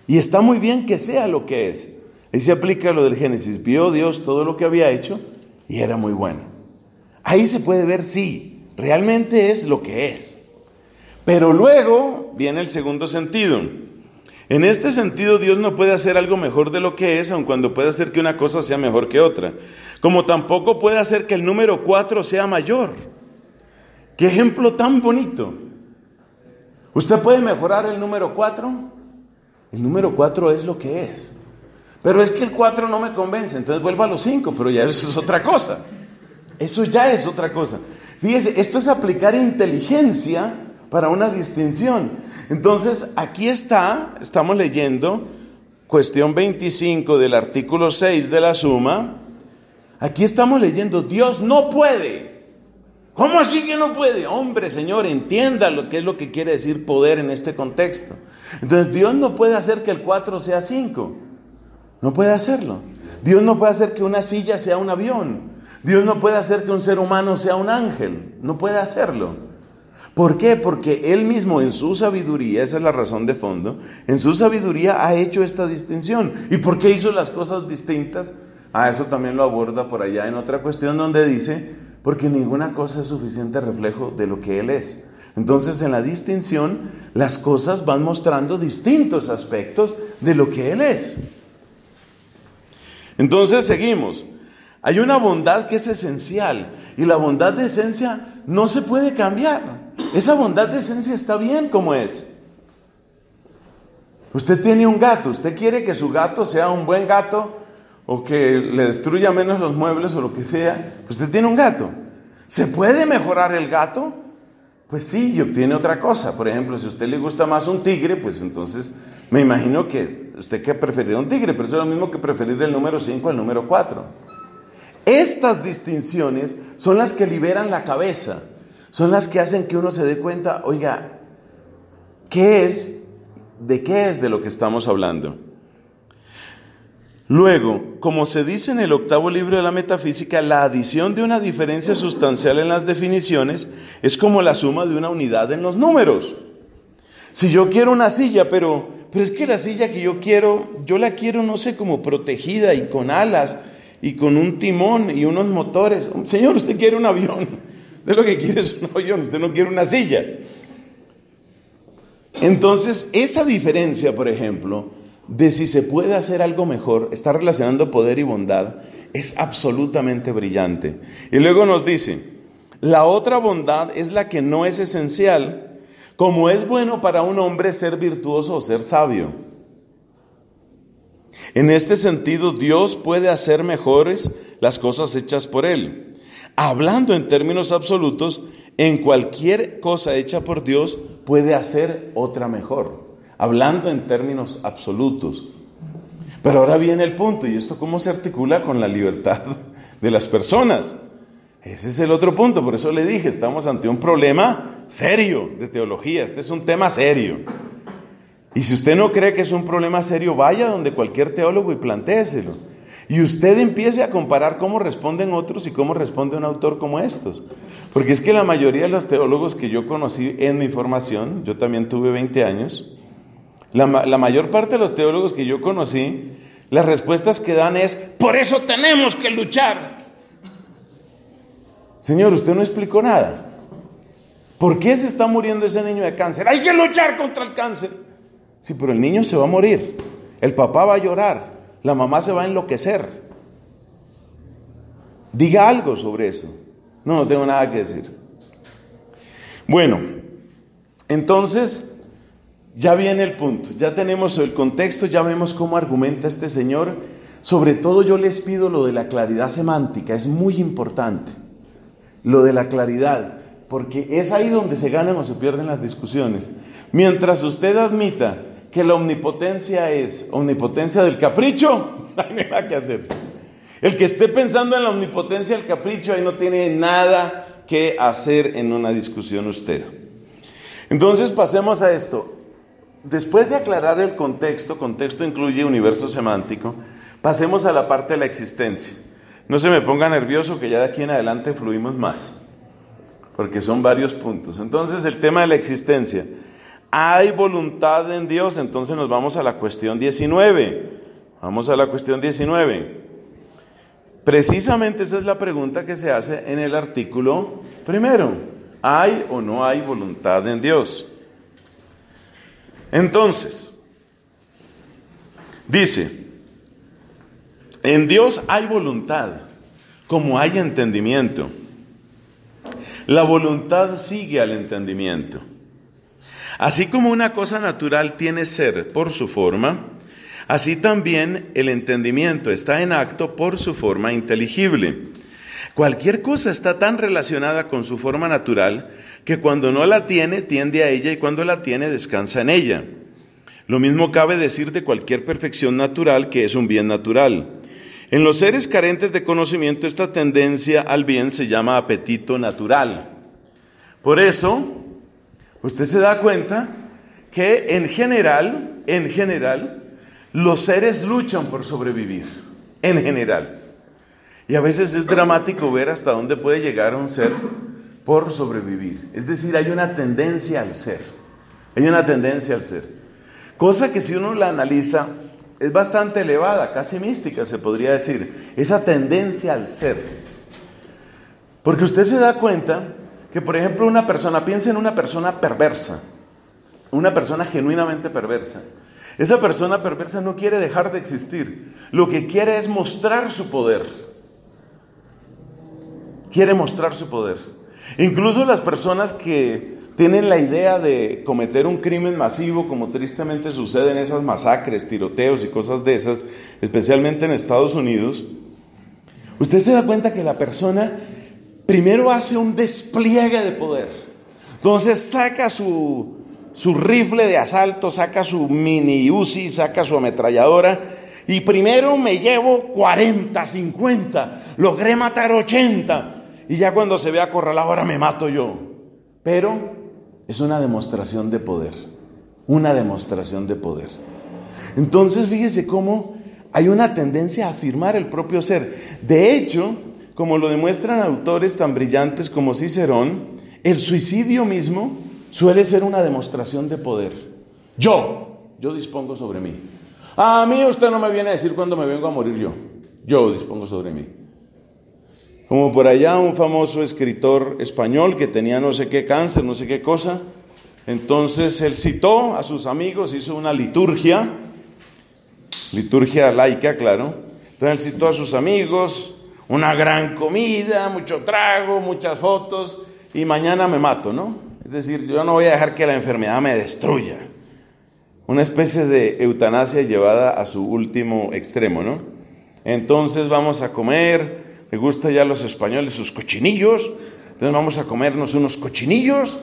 Y está muy bien que sea lo que es. Ahí se aplica lo del Génesis. Vio Dios todo lo que había hecho y era muy bueno. Ahí se puede ver, sí, realmente es lo que es. Pero luego viene el segundo sentido. En este sentido, Dios no puede hacer algo mejor de lo que es, aun cuando puede hacer que una cosa sea mejor que otra. Como tampoco puede hacer que el número 4 sea mayor. ¡Qué ejemplo tan bonito! ¿Usted puede mejorar el número 4? El número 4 es lo que es. Pero es que el 4 no me convence, entonces vuelva a los 5, pero ya eso es otra cosa. Eso ya es otra cosa. Fíjese, esto es aplicar inteligencia para una distinción. Entonces, aquí estamos leyendo cuestión 25 del artículo 6 de la suma. Aquí estamos leyendo, Dios no puede. ¿Cómo así que no puede? Hombre, Señor, entienda lo que es lo que quiere decir poder en este contexto. Entonces, Dios no puede hacer que el 4 sea 5. No puede hacerlo. Dios no puede hacer que una silla sea un avión. Dios no puede hacer que un ser humano sea un ángel. No puede hacerlo. ¿Por qué? Porque Él mismo en su sabiduría, esa es la razón de fondo, en su sabiduría ha hecho esta distinción. ¿Y por qué hizo las cosas distintas? Eso también lo aborda por allá en otra cuestión donde dice, porque ninguna cosa es suficiente reflejo de lo que Él es. Entonces en la distinción las cosas van mostrando distintos aspectos de lo que Él es. Entonces seguimos. Hay una bondad que es esencial y la bondad de esencia no se puede cambiar. Esa bondad de esencia está bien como es. Usted tiene un gato, usted quiere que su gato sea un buen gato o que le destruya menos los muebles o lo que sea. Usted tiene un gato. ¿Se puede mejorar el gato? Pues sí, y obtiene otra cosa. Por ejemplo, si a usted le gusta más un tigre, pues entonces me imagino que usted que preferiría un tigre, pero eso es lo mismo que preferir el número 5 al número 4. Estas distinciones son las que liberan la cabeza, son las que hacen que uno se dé cuenta, oiga, ¿qué es de lo que estamos hablando? Luego, como se dice en el 8º libro de la metafísica, la adición de una diferencia sustancial en las definiciones es como la suma de una unidad en los números. Si yo quiero una silla, pero es que la silla que yo la quiero, no sé, como protegida y con alas y con un timón y unos motores. Señor, usted quiere un avión. Usted lo que quiere es un avión, usted no quiere una silla. Entonces, esa diferencia, por ejemplo, de si se puede hacer algo mejor, está relacionando poder y bondad, es absolutamente brillante. Y luego nos dice, la otra bondad es la que no es esencial, como es bueno para un hombre ser virtuoso o ser sabio. En este sentido, Dios puede hacer mejores las cosas hechas por Él. Hablando en términos absolutos, en cualquier cosa hecha por Dios puede hacer otra mejor. Hablando en términos absolutos. Pero ahora viene el punto, ¿y esto cómo se articula con la libertad de las personas? Ese es el otro punto, por eso le dije, estamos ante un problema serio de teología, este es un tema serio. Y si usted no cree que es un problema serio, vaya donde cualquier teólogo y plantéeselo. Y usted empiece a comparar cómo responden otros y cómo responde un autor como estos. Porque es que la mayoría de los teólogos que yo conocí en mi formación, yo también tuve 20 años, la mayor parte de los teólogos que yo conocí, las respuestas que dan es, por eso tenemos que luchar. Señor, usted no explicó nada. ¿Por qué se está muriendo ese niño de cáncer? Hay que luchar contra el cáncer. Sí, pero el niño se va a morir. El papá va a llorar. La mamá se va a enloquecer. Diga algo sobre eso. No tengo nada que decir. Bueno, entonces ya viene el punto. Ya tenemos el contexto, ya vemos cómo argumenta este señor. Sobre todo yo les pido lo de la claridad semántica. Es muy importante. Lo de la claridad. Porque es ahí donde se ganan o se pierden las discusiones. Mientras usted admita que la omnipotencia es omnipotencia del capricho, no hay nada que hacer. El que esté pensando en la omnipotencia del capricho, ahí no tiene nada que hacer en una discusión usted. Entonces pasemos a esto. Después de aclarar el contexto incluye universo semántico, pasemos a la parte de la existencia. No se me ponga nervioso que ya de aquí en adelante fluimos más, porque son varios puntos. Entonces el tema de la existencia. ¿Hay voluntad en Dios? Entonces nos vamos a la cuestión 19. Vamos a la cuestión 19. Precisamente esa es la pregunta que se hace en el artículo primero. ¿Hay o no hay voluntad en Dios? Entonces, Dice, en Dios hay voluntad, como hay entendimiento. La voluntad sigue al entendimiento. Así como una cosa natural tiene ser por su forma, así también el entendimiento está en acto por su forma inteligible. Cualquier cosa está tan relacionada con su forma natural que cuando no la tiene, tiende a ella y cuando la tiene, descansa en ella. Lo mismo cabe decir de cualquier perfección natural que es un bien natural. En los seres carentes de conocimiento, esta tendencia al bien se llama apetito natural. Por eso, usted se da cuenta que en general, los seres luchan por sobrevivir, en general. Y a veces es dramático ver hasta dónde puede llegar un ser por sobrevivir. Es decir, hay una tendencia al ser. Cosa que si uno la analiza, es bastante elevada, casi mística se podría decir. Esa tendencia al ser. Porque usted se da cuenta que, por ejemplo, una persona, piensa en una persona perversa, una persona genuinamente perversa. Esa persona perversa no quiere dejar de existir. Lo que quiere es mostrar su poder. Quiere mostrar su poder. Incluso las personas que tienen la idea de cometer un crimen masivo, como tristemente sucede en esas masacres, tiroteos y cosas de esas, especialmente en Estados Unidos, usted se da cuenta que la persona primero hace un despliegue de poder. Entonces saca su rifle de asalto, saca su mini Uzi, saca su ametralladora y primero me llevo 40, 50, logré matar 80 y ya cuando se ve acorralado ahora me mato yo. Pero es una demostración de poder, Entonces fíjese cómo hay una tendencia a afirmar el propio ser. De hecho, como lo demuestran autores tan brillantes como Cicerón, el suicidio mismo suele ser una demostración de poder. Yo dispongo sobre mí. A mí usted no me viene a decir cuándo me vengo a morir yo dispongo sobre mí. Como por allá un famoso escritor español que tenía no sé qué cáncer, no sé qué cosa. Entonces él citó a sus amigos, hizo una liturgia laica, claro. Entonces él citó a sus amigos, una gran comida, mucho trago, muchas fotos, y mañana me mato, ¿no? Es decir, yo no voy a dejar que la enfermedad me destruya. Una especie de eutanasia llevada a su último extremo, ¿no? Entonces vamos a comer. Me gustan ya los españoles sus cochinillos, entonces vamos a comernos unos cochinillos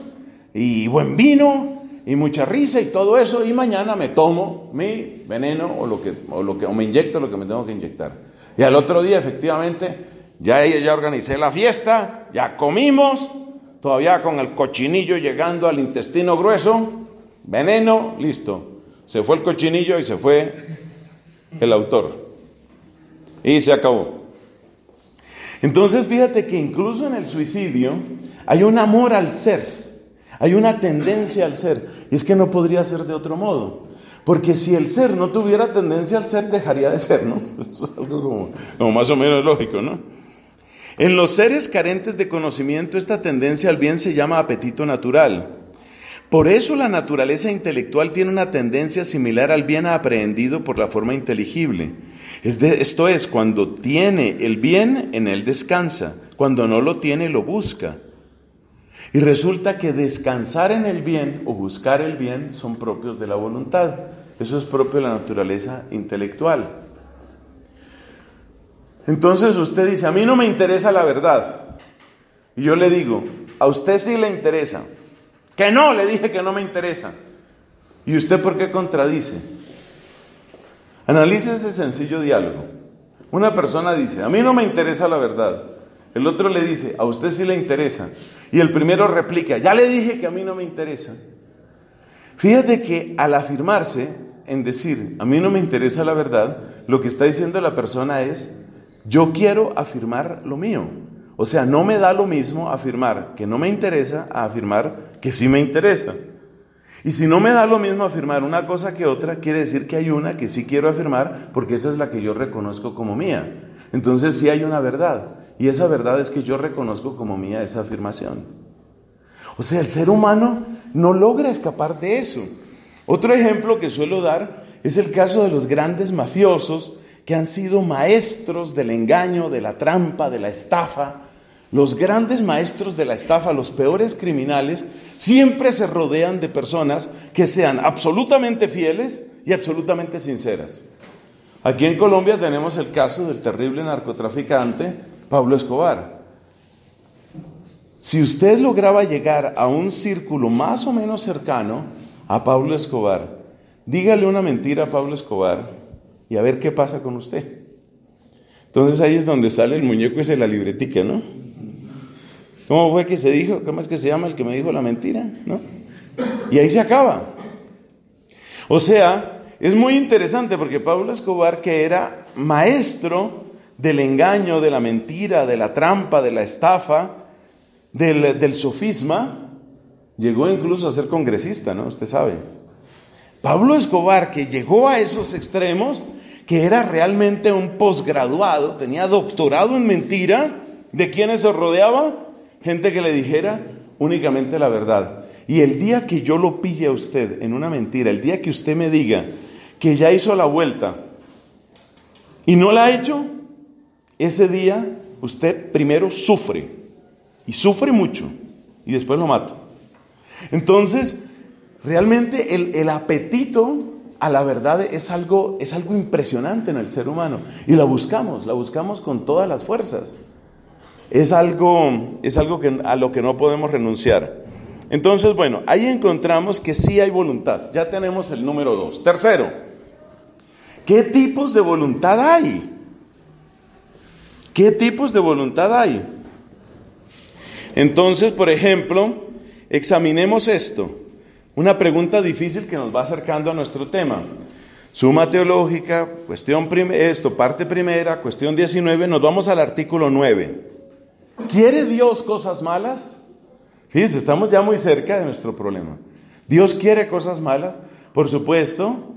y buen vino y mucha risa y todo eso, y mañana me tomo mi veneno o me inyecto lo que me tengo que inyectar. Y al otro día efectivamente ya organicé la fiesta, ya comimos, todavía con el cochinillo llegando al intestino grueso, veneno, listo. Se fue el cochinillo y se fue el autor. Y se acabó. Entonces fíjate que incluso en el suicidio hay un amor al ser, hay una tendencia al ser, y es que no podría ser de otro modo, porque si el ser no tuviera tendencia al ser, dejaría de ser, ¿no? Eso es algo como más o menos lógico, ¿no? En los seres carentes de conocimiento, esta tendencia al bien se llama apetito natural. Por eso la naturaleza intelectual tiene una tendencia similar al bien aprehendido por la forma inteligible. Esto es, cuando tiene el bien, en él descansa. Cuando no lo tiene, lo busca. Y resulta que descansar en el bien o buscar el bien son propios de la voluntad. Eso es propio de la naturaleza intelectual. Entonces usted dice, a mí no me interesa la verdad. Y yo le digo, a usted sí le interesa. Que no, le dije que no me interesa. ¿Y usted por qué contradice? Analice ese sencillo diálogo. Una persona dice, a mí no me interesa la verdad. El otro le dice, a usted sí le interesa. Y el primero replica, ya le dije que a mí no me interesa. Fíjate que al afirmarse en decir, a mí no me interesa la verdad, lo que está diciendo la persona es, yo quiero afirmar lo mío. O sea, no me da lo mismo afirmar que no me interesa a afirmar que sí me interesa. Y si no me da lo mismo afirmar una cosa que otra, quiere decir que hay una que sí quiero afirmar porque esa es la que yo reconozco como mía. Entonces sí hay una verdad. Y esa verdad es que yo reconozco como mía esa afirmación. O sea, el ser humano no logra escapar de eso. Otro ejemplo que suelo dar Es el caso de los grandes mafiosos que han sido maestros del engaño, de la trampa, de la estafa. Los grandes maestros de la estafa, los peores criminales, siempre se rodean de personas que sean absolutamente fieles y absolutamente sinceras. Aquí en Colombia tenemos el caso del terrible narcotraficante Pablo Escobar. Si usted lograba llegar a un círculo más o menos cercano a Pablo Escobar, dígale una mentira a Pablo Escobar y a ver qué pasa con usted. Entonces ahí es donde sale el muñeco ese de la libretica, ¿no? ¿Cómo fue que se dijo? ¿Cómo es que se llama el que me dijo la mentira? ¿No? Y ahí se acaba. O sea, es muy interesante porque Pablo Escobar, que era maestro del engaño, de la mentira, de la trampa, de la estafa, del sofisma, llegó incluso a ser congresista, ¿no? Usted sabe. Pablo Escobar, que llegó a esos extremos, que era realmente un posgraduado, tenía doctorado en mentira, ¿de quiénes se rodeaba? Gente que le dijera únicamente la verdad. Y el día que yo lo pille a usted en una mentira, el día que usted me diga que ya hizo la vuelta y no la ha hecho, ese día usted primero sufre, y sufre mucho, y después lo mato. Entonces, realmente el apetito a la verdad es algo impresionante en el ser humano, y la buscamos con todas las fuerzas. Es algo que, a lo que no podemos renunciar. Entonces, bueno, ahí encontramos que sí hay voluntad. Ya tenemos el número 2. Tercero, ¿qué tipos de voluntad hay? ¿Qué tipos de voluntad hay? Entonces, por ejemplo, examinemos esto. Una pregunta difícil que nos va acercando a nuestro tema. Suma teológica, parte primera, cuestión 19, nos vamos al artículo 9. ¿Quiere Dios cosas malas? Fíjense, estamos ya muy cerca de nuestro problema. ¿Dios quiere cosas malas? Por supuesto,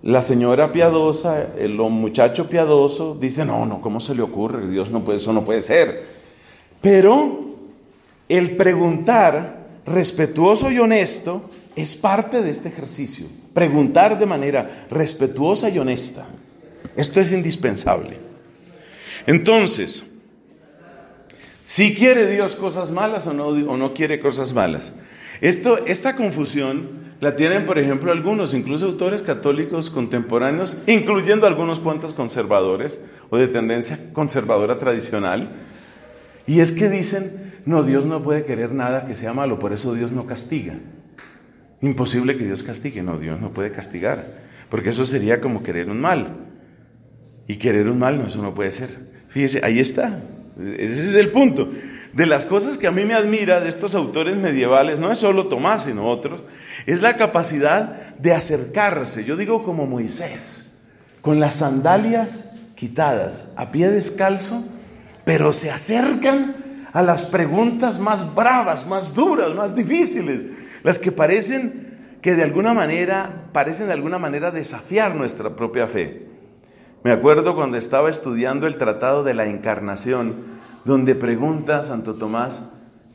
la señora piadosa, el muchacho piadoso, dice, no, ¿cómo se le ocurre? Dios no puede, eso no puede ser. Pero el preguntar respetuoso y honesto es parte de este ejercicio. Preguntar de manera respetuosa y honesta. Esto es indispensable. Entonces, ¿sí quiere Dios cosas malas o no quiere cosas malas? Esta confusión la tienen, por ejemplo, algunos, incluso autores católicos contemporáneos, incluyendo algunos cuantos conservadores o de tendencia conservadora tradicional. Y es que dicen, no, Dios no puede querer nada que sea malo, por eso Dios no castiga. Imposible que Dios castigue, no, Dios no puede castigar, porque eso sería como querer un mal. Y querer un mal, no, eso no puede ser. Fíjese, ahí está. Ese es el punto. De las cosas que a mí me admira de estos autores medievales, no es solo Tomás, sino otros, es la capacidad de acercarse, yo digo como Moisés, con las sandalias quitadas, a pie descalzo, pero se acercan a las preguntas más bravas, más duras, más difíciles, las que parecen de alguna manera desafiar nuestra propia fe. Me acuerdo cuando estaba estudiando el Tratado de la Encarnación, donde pregunta Santo Tomás,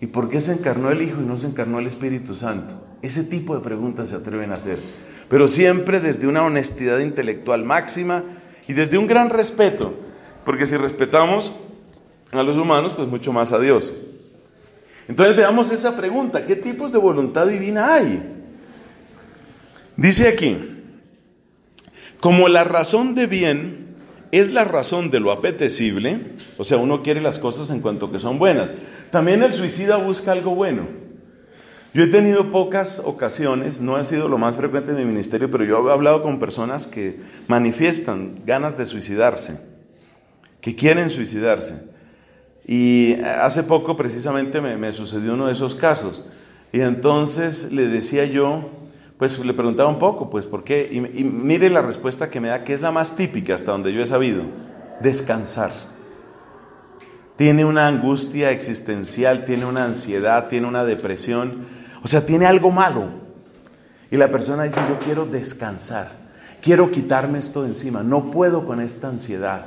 ¿y por qué se encarnó el Hijo y no se encarnó el Espíritu Santo? Ese tipo de preguntas se atreven a hacer, pero siempre desde una honestidad intelectual máxima y desde un gran respeto, porque si respetamos a los humanos, pues mucho más a Dios. Entonces veamos esa pregunta, ¿qué tipos de voluntad divina hay? Dice aquí, como la razón de bien es la razón de lo apetecible, o sea, uno quiere las cosas en cuanto que son buenas. También el suicida busca algo bueno. Yo he tenido pocas ocasiones, no ha sido lo más frecuente en mi ministerio, pero yo he hablado con personas que manifiestan ganas de suicidarse, que quieren suicidarse. Y hace poco precisamente me sucedió uno de esos casos. Y entonces le decía yo, pues le preguntaba un poco, pues ¿por qué? Y mire la respuesta que me da, que es la más típica hasta donde yo he sabido: descansar. Tiene una angustia existencial, tiene una ansiedad, tiene una depresión, o sea, tiene algo malo. Y la persona dice, yo quiero descansar, quiero quitarme esto de encima, no puedo con esta ansiedad.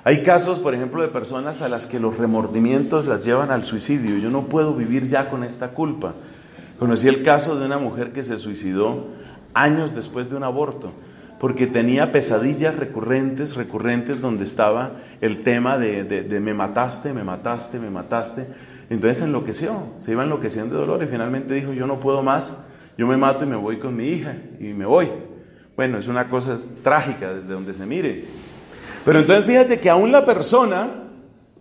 Hay casos, por ejemplo, de personas a las que los remordimientos las llevan al suicidio. Yo no puedo vivir ya con esta culpa. Conocí el caso de una mujer que se suicidó años después de un aborto, porque tenía pesadillas recurrentes, donde estaba el tema de me mataste. Entonces enloqueció, se iba enloqueciendo de dolor y finalmente dijo, yo no puedo más, yo me mato y me voy con mi hija y me voy. Bueno, es una cosa trágica desde donde se mire. Pero entonces fíjate que aún la persona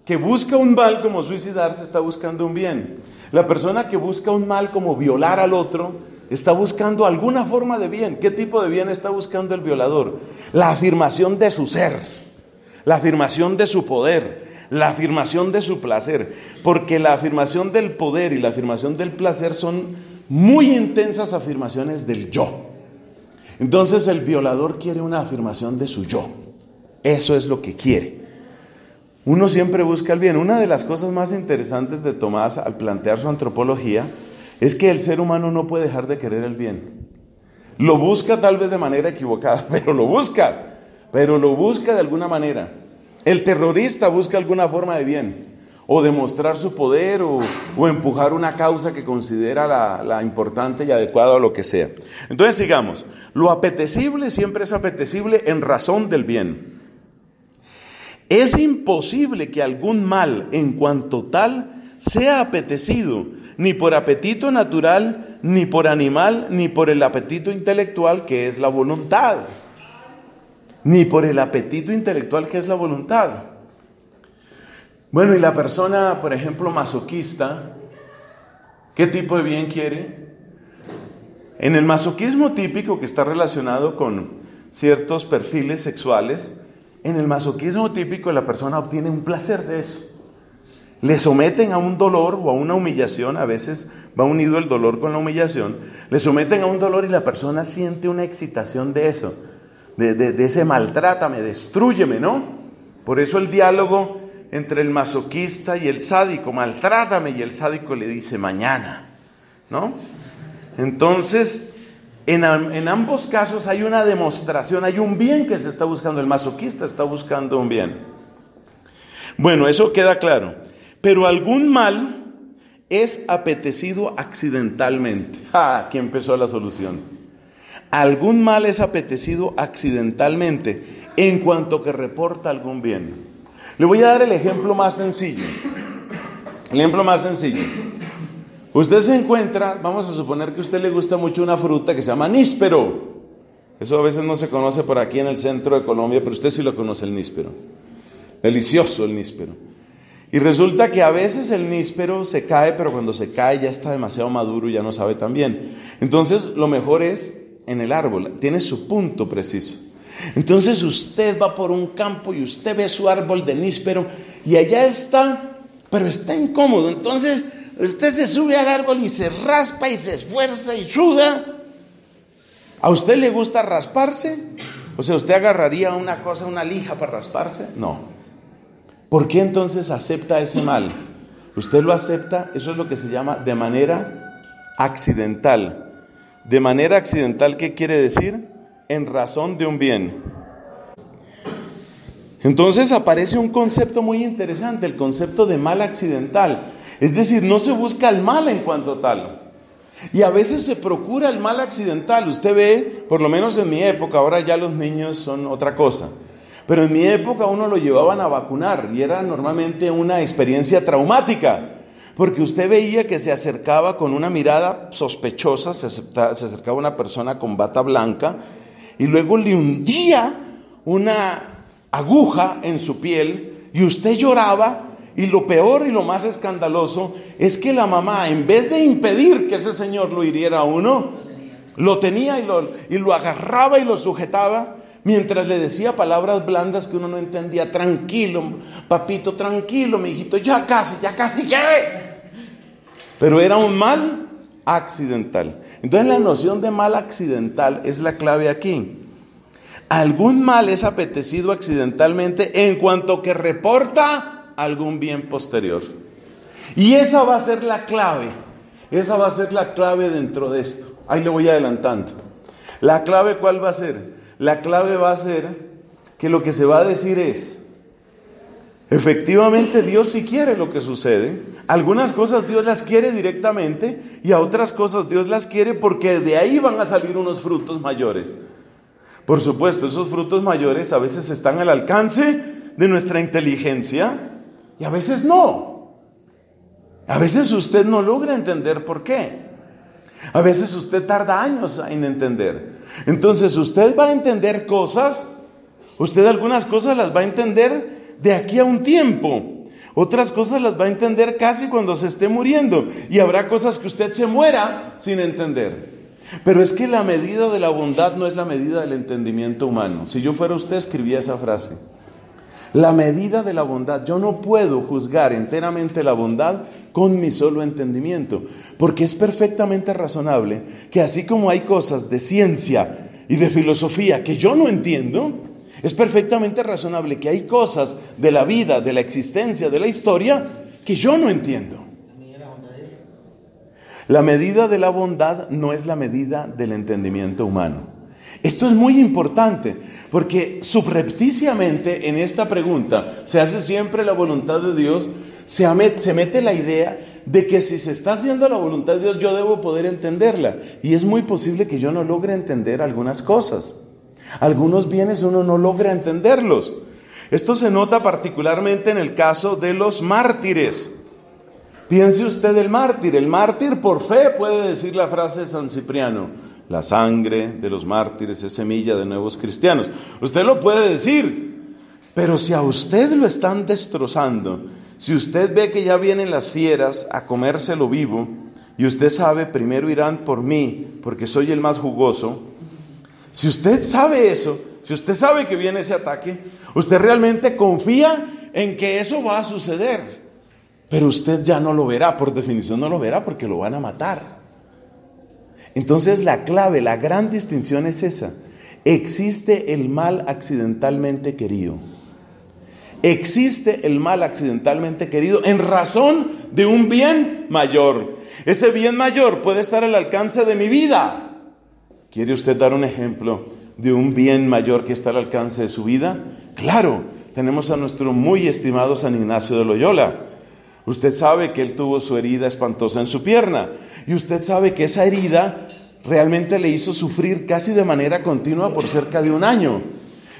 que busca un mal como suicidarse está buscando un bien. La persona que busca un mal como violar al otro está buscando alguna forma de bien. ¿Qué tipo de bien está buscando el violador? La afirmación de su ser, la afirmación de su poder, la afirmación de su placer, porque la afirmación del poder y la afirmación del placer son muy intensas afirmaciones del yo. Entonces el violador quiere una afirmación de su yo. Eso es lo que quiere. Uno siempre busca el bien. Una de las cosas más interesantes de Tomás al plantear su antropología es que el ser humano no puede dejar de querer el bien. Lo busca tal vez de manera equivocada, pero lo busca de alguna manera. El terrorista busca alguna forma de bien, o demostrar su poder, o empujar una causa que considera la importante y adecuada o lo que sea. Entonces sigamos. Lo apetecible siempre es apetecible en razón del bien. Es imposible que algún mal en cuanto tal sea apetecido, ni por apetito natural, ni por animal, ni por el apetito intelectual que es la voluntad. Ni por el apetito intelectual que es la voluntad. Bueno, y la persona, por ejemplo, masoquista, ¿qué tipo de bien quiere? En el masoquismo típico, que está relacionado con ciertos perfiles sexuales, en el masoquismo típico la persona obtiene un placer de eso. Le someten a un dolor o a una humillación, a veces va unido el dolor con la humillación, le someten a un dolor y la persona siente una excitación de eso. De ese maltrátame, destrúyeme, ¿no? Por eso el diálogo entre el masoquista y el sádico, maltrátame, y el sádico le dice mañana, ¿no? Entonces, en ambos casos hay una demostración, hay un bien que se está buscando, el masoquista está buscando un bien. Bueno, eso queda claro, pero algún mal es apetecido accidentalmente. Aquí empezó la solución. Algún mal es apetecido accidentalmente en cuanto que reporta algún bien. Le voy a dar el ejemplo más sencillo. Usted se encuentra, vamos a suponer que a usted le gusta mucho una fruta que se llama níspero. Eso a veces no se conoce por aquí en el centro de Colombia, pero usted sí lo conoce, el níspero. Delicioso el níspero. Y resulta que a veces el níspero se cae, pero cuando se cae ya está demasiado maduro y ya no sabe tan bien. Entonces lo mejor es en el árbol, tiene su punto preciso. Entonces usted va por un campo y usted ve su árbol de níspero y allá está, pero está incómodo. Entonces usted se sube al árbol y se raspa y se esfuerza y suda. ¿A usted le gusta rasparse? O sea, ¿usted agarraría una cosa, una lija para rasparse? No. ¿Por qué entonces acepta ese mal? Usted lo acepta, eso es lo que se llama de manera accidental. De manera accidental, ¿qué quiere decir? En razón de un bien. Entonces aparece un concepto muy interesante, el concepto de mal accidental. Es decir, no se busca el mal en cuanto tal. Y a veces se procura el mal accidental. Usted ve, por lo menos en mi época, ahora ya los niños son otra cosa. Pero en mi época uno lo llevaban a vacunar y era normalmente una experiencia traumática. Porque usted veía que se acercaba con una mirada sospechosa, se acercaba una persona con bata blanca y luego le hundía una aguja en su piel y usted lloraba. Y lo peor y lo más escandaloso es que la mamá, en vez de impedir que ese señor lo hiriera a uno, lo tenía y lo agarraba y lo sujetaba mientras le decía palabras blandas que uno no entendía. Tranquilo, papito, tranquilo, mi hijito, ya casi, ¿qué? Pero era un mal accidental. Entonces la noción de mal accidental es la clave aquí. Algún mal es apetecido accidentalmente en cuanto que reporta algún bien posterior. Y esa va a ser la clave. Esa va a ser la clave dentro de esto. Ahí le voy adelantando. ¿La clave cuál va a ser? La clave va a ser que lo que se va a decir es: Efectivamente, Dios sí quiere lo que sucede. Algunas cosas Dios las quiere directamente y a otras cosas Dios las quiere porque de ahí van a salir unos frutos mayores. Por supuesto, esos frutos mayores a veces están al alcance de nuestra inteligencia y a veces no. A veces usted no logra entender por qué. A veces usted tarda años en entender. Entonces usted va a entender cosas, usted algunas cosas las va a entender de aquí a un tiempo. Otras cosas las va a entender casi cuando se esté muriendo. Y habrá cosas que usted se muera sin entender. Pero es que la medida de la bondad no es la medida del entendimiento humano. Si yo fuera usted, escribía esa frase. La medida de la bondad. Yo no puedo juzgar enteramente la bondad con mi solo entendimiento. Porque es perfectamente razonable que así como hay cosas de ciencia y de filosofía que yo no entiendo, es perfectamente razonable que hay cosas de la vida, de la existencia, de la historia que yo no entiendo. La medida de la bondad no es la medida del entendimiento humano. Esto es muy importante porque subrepticiamente en esta pregunta se hace siempre la voluntad de Dios, se mete la idea de que si se está haciendo la voluntad de Dios yo debo poder entenderla. Y es muy posible que yo no logre entender algunas cosas. Algunos bienes uno no logra entenderlos. Esto se nota particularmente en el caso de los mártires. Piense usted el mártir. El mártir por fe puede decir la frase de San Cipriano: la sangre de los mártires es semilla de nuevos cristianos. Usted lo puede decir, pero si a usted lo están destrozando, si usted ve que ya vienen las fieras a comérselo vivo, y usted sabe, primero irán por mí, porque soy el más jugoso. Si usted sabe eso, si usted sabe que viene ese ataque, usted realmente confía en que eso va a suceder. Pero usted ya no lo verá, por definición no lo verá porque lo van a matar. Entonces la clave, la gran distinción es esa. Existe el mal accidentalmente querido. Existe el mal accidentalmente querido en razón de un bien mayor. Ese bien mayor puede estar al alcance de mi vida. ¿Quiere usted dar un ejemplo de un bien mayor que está al alcance de su vida? Claro, tenemos a nuestro muy estimado San Ignacio de Loyola. Usted sabe que él tuvo su herida espantosa en su pierna. Y usted sabe que esa herida realmente le hizo sufrir casi de manera continua por cerca de un año.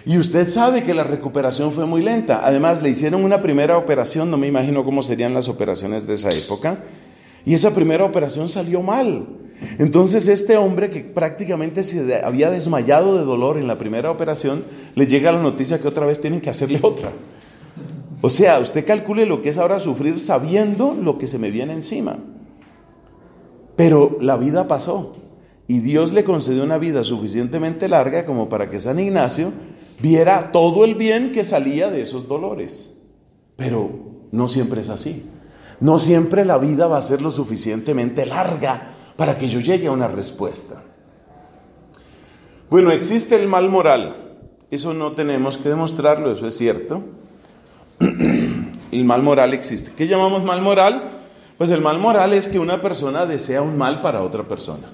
Y usted sabe que la recuperación fue muy lenta. Además, le hicieron una primera operación, no me imagino cómo serían las operaciones de esa época. Y esa primera operación salió mal. Entonces este hombre que prácticamente se había desmayado de dolor en la primera operación, le llega la noticia que otra vez tienen que hacerle otra. O sea, usted calcule lo que es ahora sufrir sabiendo lo que se me viene encima. Pero la vida pasó y Dios le concedió una vida suficientemente larga como para que San Ignacio viera todo el bien que salía de esos dolores. Pero no siempre es así. No siempre la vida va a ser lo suficientemente larga para que yo llegue a una respuesta. Bueno, existe el mal moral. Eso no tenemos que demostrarlo, eso es cierto. El mal moral existe. ¿Qué llamamos mal moral? Pues el mal moral es que una persona desea un mal para otra persona.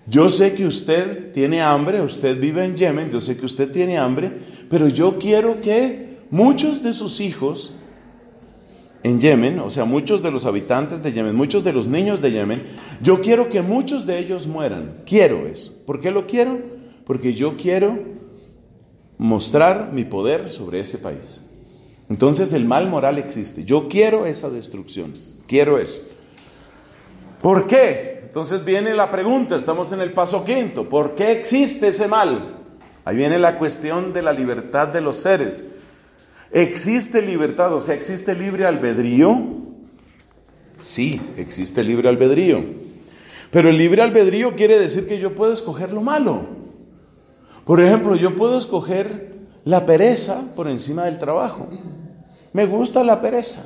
Yo sé que usted tiene hambre, usted vive en Yemen, yo sé que usted tiene hambre, pero yo quiero que muchos de sus hijos en Yemen, o sea, muchos de los habitantes de Yemen, muchos de los niños de Yemen, yo quiero que muchos de ellos mueran. Quiero eso. ¿Por qué lo quiero? Porque yo quiero mostrar mi poder sobre ese país. Entonces el mal moral existe. Yo quiero esa destrucción. Quiero eso. ¿Por qué? Entonces viene la pregunta, estamos en el paso quinto. ¿Por qué existe ese mal? Ahí viene la cuestión de la libertad de los seres. ¿Existe libertad? O sea, ¿existe libre albedrío? Sí, existe libre albedrío. Pero el libre albedrío quiere decir que yo puedo escoger lo malo. Por ejemplo, yo puedo escoger la pereza por encima del trabajo. Me gusta la pereza.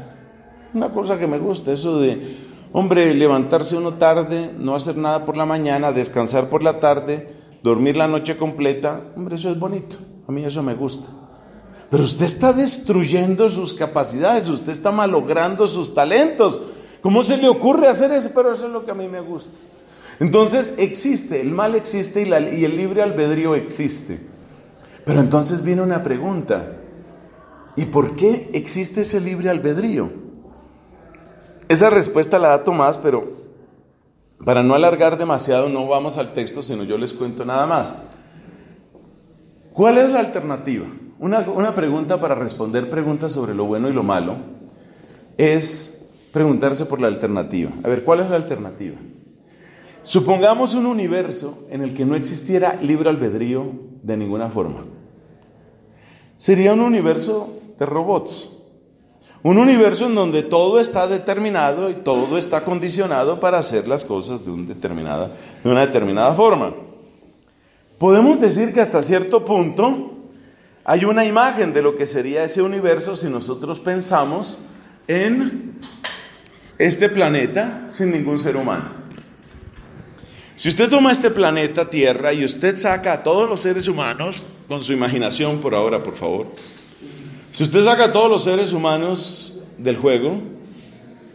Una cosa que me gusta, eso de, hombre, levantarse uno tarde, no hacer nada por la mañana, descansar por la tarde, dormir la noche completa. Hombre, eso es bonito. A mí eso me gusta. Pero usted está destruyendo sus capacidades, usted está malogrando sus talentos. ¿Cómo se le ocurre hacer eso? Pero eso es lo que a mí me gusta. Entonces existe, el mal existe y el libre albedrío existe. Pero entonces viene una pregunta. ¿Y por qué existe ese libre albedrío? Esa respuesta la da Tomás, pero para no alargar demasiado no vamos al texto, sino yo les cuento nada más. ¿Cuál es la alternativa? Una pregunta para responder preguntas sobre lo bueno y lo malo es preguntarse por la alternativa. A ver, ¿cuál es la alternativa? Supongamos un universo en el que no existiera libre albedrío de ninguna forma. Sería un universo de robots. Un universo en donde todo está determinado y todo está condicionado para hacer las cosas de una determinada forma. Podemos decir que hasta cierto punto hay una imagen de lo que sería ese universo si nosotros pensamos en este planeta sin ningún ser humano. Si usted toma este planeta Tierra y usted saca a todos los seres humanos, con su imaginación por ahora, por favor. Si usted saca a todos los seres humanos del juego,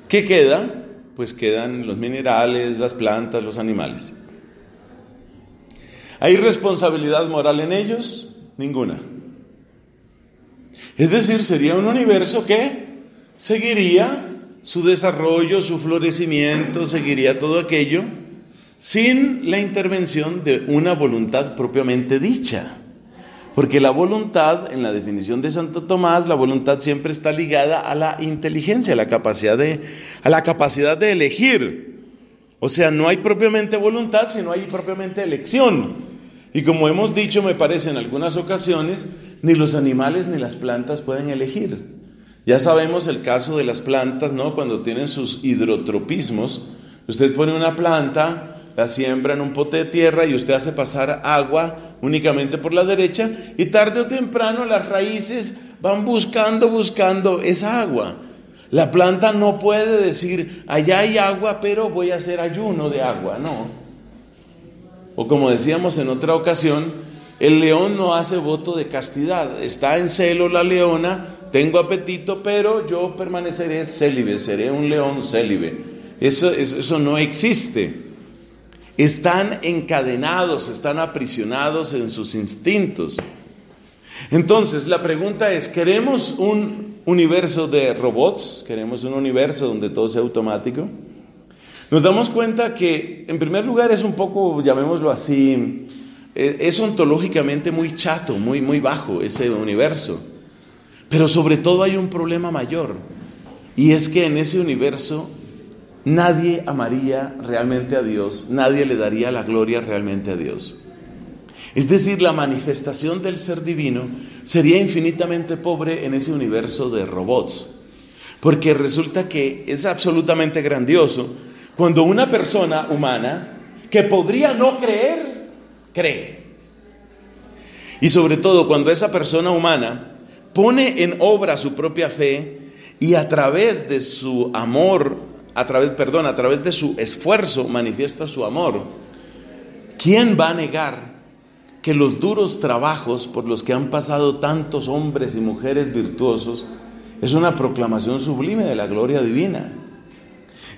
¿qué queda? Pues quedan los minerales, las plantas, los animales. ¿Hay responsabilidad moral en ellos? Ninguna. Es decir, sería un universo que seguiría su desarrollo, su florecimiento, seguiría todo aquello sin la intervención de una voluntad propiamente dicha. Porque la voluntad, en la definición de Santo Tomás, la voluntad siempre está ligada a la inteligencia, a la capacidad de elegir. O sea, no hay propiamente voluntad, sino hay propiamente elección. Y como hemos dicho, me parece en algunas ocasiones, ni los animales ni las plantas pueden elegir. Ya sabemos el caso de las plantas, ¿no? Cuando tienen sus hidrotropismos, usted pone una planta, la siembra en un pote de tierra y usted hace pasar agua únicamente por la derecha y tarde o temprano las raíces van buscando esa agua. La planta no puede decir, allá hay agua, pero voy a hacer ayuno de agua, no. O como decíamos en otra ocasión, el león no hace voto de castidad, está en celo la leona, tengo apetito, pero yo permaneceré célibe, seré un león célibe. Eso no existe. Están encadenados, están aprisionados en sus instintos. Entonces, la pregunta es, ¿queremos un universo de robots? ¿Queremos un universo donde todo sea automático? Nos damos cuenta que, en primer lugar, es un poco, llamémoslo así, es ontológicamente muy chato, muy bajo ese universo. Pero sobre todo hay un problema mayor, y es que en ese universo nadie amaría realmente a Dios, nadie le daría la gloria realmente a Dios. Es decir, la manifestación del ser divino sería infinitamente pobre en ese universo de robots, porque resulta que es absolutamente grandioso cuando una persona humana que podría no creer, cree. Y sobre todo cuando esa persona humana pone en obra su propia fe y a través de su amor, a través de su esfuerzo manifiesta su amor. ¿Quién va a negar que los duros trabajos por los que han pasado tantos hombres y mujeres virtuosos es una proclamación sublime de la gloria divina?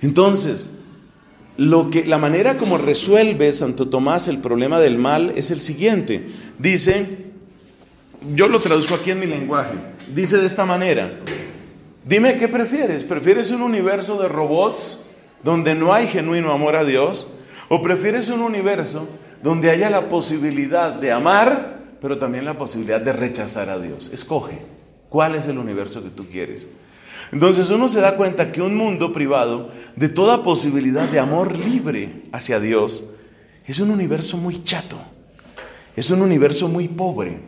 Entonces, la manera como resuelve Santo Tomás el problema del mal es el siguiente. Dice, yo lo traduzco aquí en mi lenguaje, dice de esta manera: dime qué prefieres. ¿Prefieres un universo de robots donde no hay genuino amor a Dios? ¿O prefieres un universo donde haya la posibilidad de amar, pero también la posibilidad de rechazar a Dios? Escoge, ¿cuál es el universo que tú quieres? Entonces uno se da cuenta que un mundo privado de toda posibilidad de amor libre hacia Dios es un universo muy chato, es un universo muy pobre.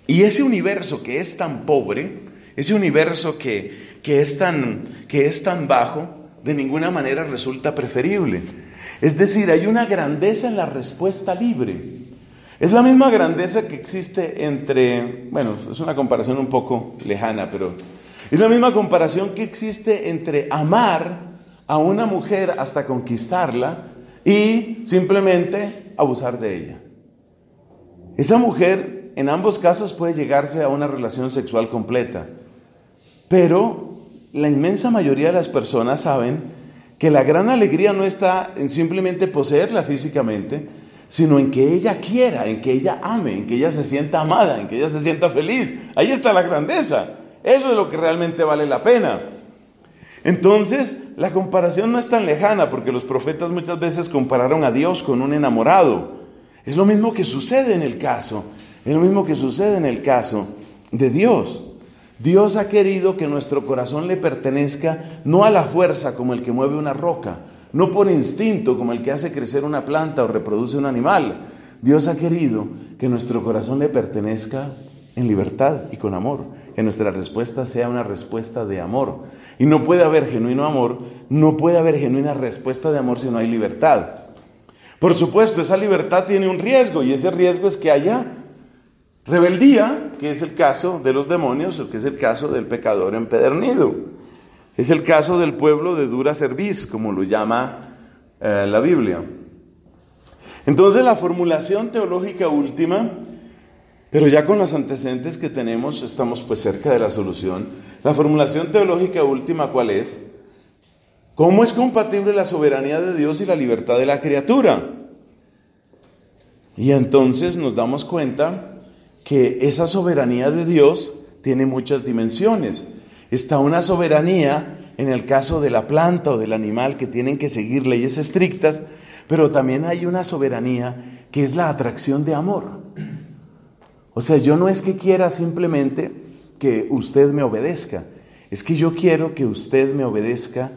Y ese universo que es tan pobre, ese universo que es tan bajo, de ninguna manera resulta preferible. Es decir, hay una grandeza en la respuesta libre. Es la misma grandeza que existe entre, bueno, es una comparación un poco lejana, pero es la misma comparación que existe entre amar a una mujer hasta conquistarla y simplemente abusar de ella. Esa mujer, en ambos casos, puede llegarse a una relación sexual completa, pero la inmensa mayoría de las personas saben que la gran alegría no está en simplemente poseerla físicamente, sino en que ella quiera, en que ella ame, en que ella se sienta amada, en que ella se sienta feliz. Ahí está la grandeza. Eso es lo que realmente vale la pena. Entonces, la comparación no es tan lejana, porque los profetas muchas veces compararon a Dios con un enamorado. Es lo mismo que sucede en el caso, de Dios. Dios ha querido que nuestro corazón le pertenezca no a la fuerza como el que mueve una roca, no por instinto como el que hace crecer una planta o reproduce un animal. Dios ha querido que nuestro corazón le pertenezca en libertad y con amor, que nuestra respuesta sea una respuesta de amor. Y no puede haber genuino amor, no puede haber genuina respuesta de amor si no hay libertad. Por supuesto, esa libertad tiene un riesgo, y ese riesgo es que haya rebeldía, que es el caso de los demonios, o que es el caso del pecador empedernido. Es el caso del pueblo de dura cerviz, como lo llama la Biblia. Entonces, la formulación teológica última, pero ya con los antecedentes que tenemos, estamos pues cerca de la solución. La formulación teológica última, ¿cuál es? ¿Cómo es compatible la soberanía de Dios y la libertad de la criatura? Y entonces nos damos cuenta que esa soberanía de Dios tiene muchas dimensiones. Está una soberanía en el caso de la planta o del animal, que tienen que seguir leyes estrictas, pero también hay una soberanía que es la atracción de amor. O sea, yo no es que quiera simplemente que usted me obedezca, es que yo quiero que usted me obedezca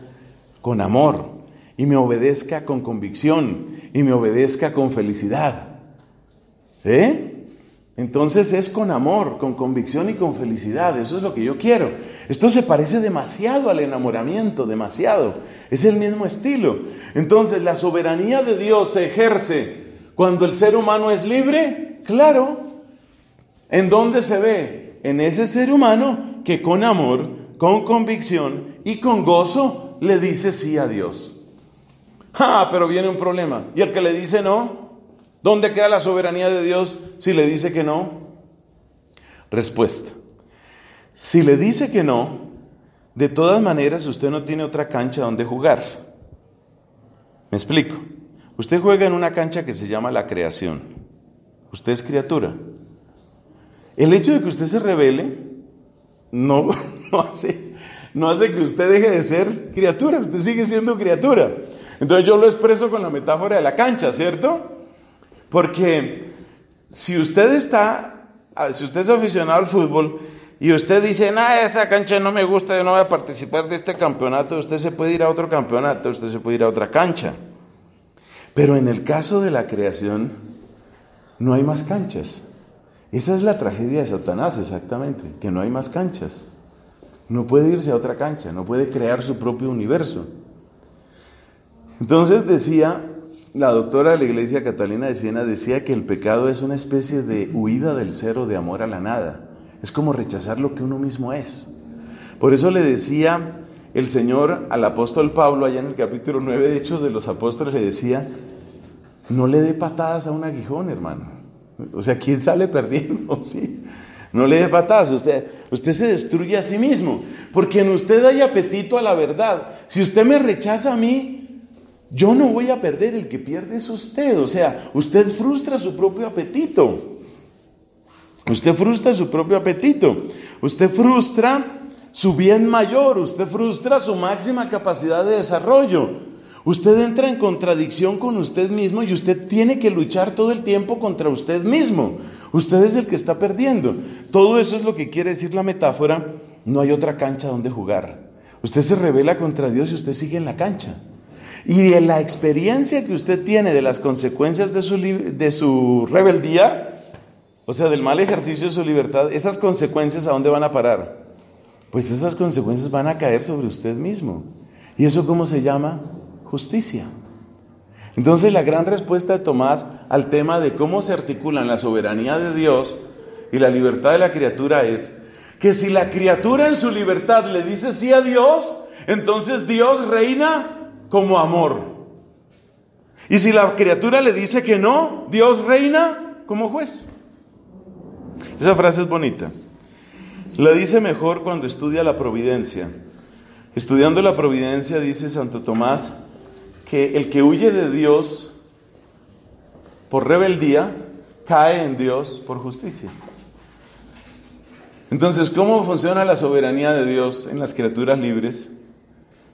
con amor, y me obedezca con convicción, y me obedezca con felicidad. Entonces es con amor, con convicción y con felicidad. Eso es lo que yo quiero. Esto se parece demasiado al enamoramiento, demasiado. Es el mismo estilo. Entonces, ¿la soberanía de Dios se ejerce cuando el ser humano es libre? Claro. ¿En dónde se ve? En ese ser humano que con amor, con convicción y con gozo le dice sí a Dios. Pero viene un problema. ¿Y el que le dice no? ¿Dónde queda la soberanía de Dios si le dice que no? Respuesta. Si le dice que no, de todas maneras usted no tiene otra cancha donde jugar. Me explico. Usted juega en una cancha que se llama la creación. Usted es criatura. El hecho de que usted se rebele no hace que usted deje de ser criatura. Usted sigue siendo criatura. Entonces yo lo expreso con la metáfora de la cancha, ¿cierto? Porque si usted es aficionado al fútbol y usted dice, esta cancha no me gusta, yo no voy a participar de este campeonato, usted se puede ir a otro campeonato, usted se puede ir a otra cancha. Pero en el caso de la creación, no hay más canchas. Esa es la tragedia de Satanás, exactamente, que no hay más canchas. No puede irse a otra cancha, no puede crear su propio universo. Entonces decía, la doctora de la iglesia Catalina de Siena decía que el pecado es una especie de huida del cero, de amor a la nada. Es como rechazar lo que uno mismo es. Por eso le decía el Señor al apóstol Pablo, allá en el capítulo 9 de Hechos de los Apóstoles, le decía, no le dé patadas a un aguijón, hermano. O sea, ¿quién sale perdiendo? ¿Sí? No le dé patadas, usted se destruye a sí mismo, porque en usted hay apetito a la verdad. Si usted me rechaza a mí, yo no voy a perder, el que pierde es usted. O sea, usted frustra su propio apetito. Usted frustra su propio apetito. Usted frustra su bien mayor. Usted frustra su máxima capacidad de desarrollo. Usted entra en contradicción con usted mismo y usted tiene que luchar todo el tiempo contra usted mismo. Usted es el que está perdiendo. Todo eso es lo que quiere decir la metáfora. No hay otra cancha donde jugar. Usted se rebela contra Dios y usted sigue en la cancha. Y de la experiencia que usted tiene de las consecuencias de su rebeldía, o sea, del mal ejercicio de su libertad, esas consecuencias, ¿a dónde van a parar? Pues esas consecuencias van a caer sobre usted mismo. ¿Y eso cómo se llama? Justicia. Entonces, la gran respuesta de Tomás al tema de cómo se articulan la soberanía de Dios y la libertad de la criatura es que si la criatura en su libertad le dice sí a Dios, entonces Dios reina como amor. Y si la criatura le dice que no, Dios reina como juez. Esa frase es bonita. La dice mejor cuando estudia la providencia. Estudiando la providencia, dice Santo Tomás, que el que huye de Dios por rebeldía, cae en Dios por justicia. Entonces, ¿cómo funciona la soberanía de Dios en las criaturas libres?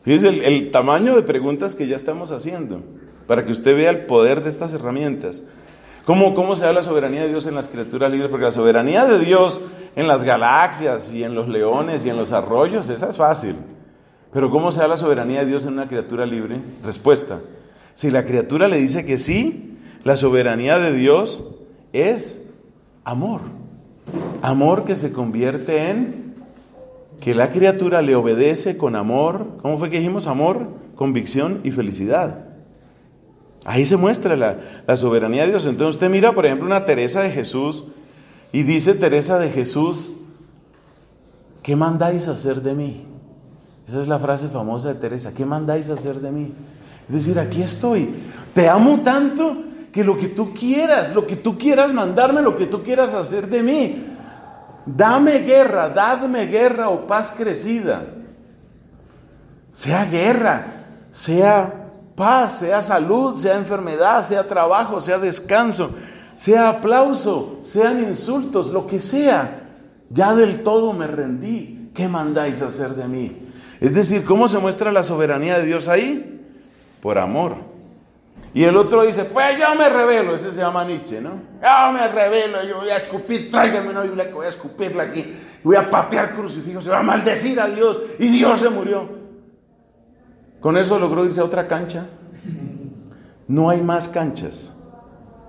Fíjese el tamaño de preguntas que ya estamos haciendo, para que usted vea el poder de estas herramientas. ¿Cómo se da la soberanía de Dios en las criaturas libres? Porque la soberanía de Dios en las galaxias y en los leones y en los arroyos, esa es fácil. Pero ¿cómo se da la soberanía de Dios en una criatura libre? Respuesta: si la criatura le dice que sí, la soberanía de Dios es amor. Amor que se convierte en que la criatura le obedece con amor. ¿Cómo fue que dijimos? Amor, convicción y felicidad. Ahí se muestra la soberanía de Dios. Entonces usted mira, por ejemplo, una Teresa de Jesús y dice Teresa de Jesús: ¿qué mandáis hacer de mí? Esa es la frase famosa de Teresa: ¿qué mandáis hacer de mí? Es decir, aquí estoy, te amo tanto que lo que tú quieras mandarme, lo que tú quieras hacer de mí, dadme guerra o paz crecida. Sea guerra, sea paz, sea salud, sea enfermedad, sea trabajo, sea descanso, sea aplauso, sean insultos, lo que sea, ya del todo me rendí. ¿Qué mandáis hacer de mí? Es decir, ¿cómo se muestra la soberanía de Dios ahí? Por amor. Y el otro dice: pues yo me rebelo. Ese se llama Nietzsche, ¿no? Yo me rebelo, yo voy a escupir, tráigame una Biblia que voy a escupirla aquí, voy a patear crucifijos, se va a maldecir a Dios, y Dios se murió. Con eso logró irse a otra cancha. No hay más canchas.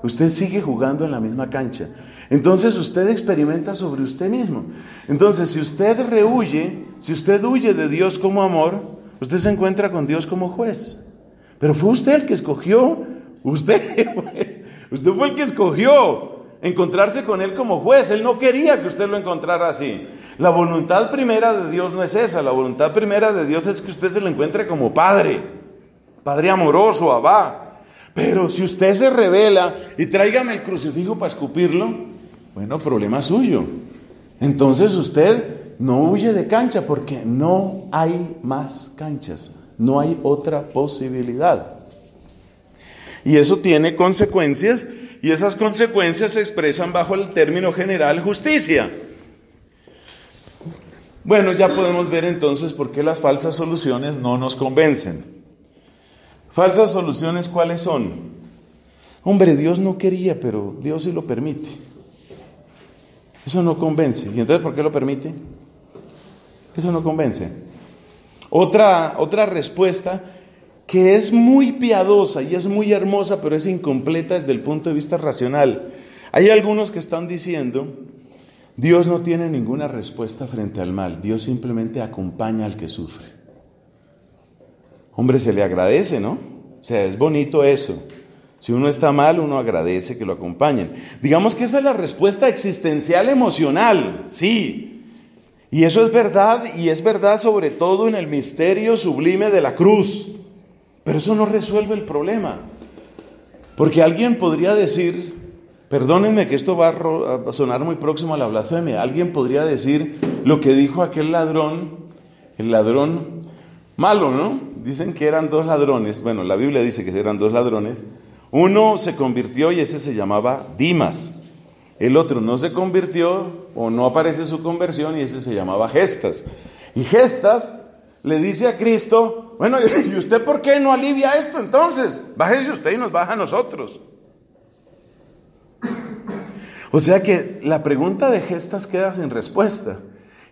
Usted sigue jugando en la misma cancha. Entonces usted experimenta sobre usted mismo. Entonces si usted huye de Dios como amor, usted se encuentra con Dios como juez. Pero fue usted el que escogió, usted fue el que escogió encontrarse con Él como juez. Él no quería que usted lo encontrara así. La voluntad primera de Dios no es esa. La voluntad primera de Dios es que usted se lo encuentre como Padre amoroso, Abba. Pero si usted se rebela y tráigame el crucifijo para escupirlo, bueno, problema suyo. Entonces usted no huye de cancha, porque no hay más canchas, no hay otra posibilidad. Y eso tiene consecuencias, y esas consecuencias se expresan bajo el término general justicia. Bueno, ya podemos ver entonces por qué las falsas soluciones no nos convencen. Falsas soluciones, ¿cuáles son? Hombre, Dios no quería, pero Dios sí lo permite. Eso no convence. ¿Y entonces por qué lo permite? Eso no convence. Otra respuesta que es muy piadosa y es muy hermosa, pero es incompleta desde el punto de vista racional. Hay algunos que están diciendo: Dios no tiene ninguna respuesta frente al mal, Dios simplemente acompaña al que sufre. Hombre, se le agradece, ¿no? O sea, es bonito eso. Si uno está mal, uno agradece que lo acompañen. Digamos que esa es la respuesta existencial emocional, sí. Y eso es verdad, y es verdad sobre todo en el misterio sublime de la cruz. Pero eso no resuelve el problema. Porque alguien podría decir, perdónenme que esto va a sonar muy próximo a la blasfemia, alguien podría decir lo que dijo aquel ladrón, el ladrón malo, ¿no? Dicen que eran dos ladrones. Bueno, la Biblia dice que eran dos ladrones. Uno se convirtió y ese se llamaba Dimas. El otro no se convirtió o no aparece su conversión y ese se llamaba Gestas. Y Gestas le dice a Cristo: bueno, ¿y usted por qué no alivia esto entonces? Bájese usted y nos baja a nosotros. O sea que la pregunta de Gestas queda sin respuesta.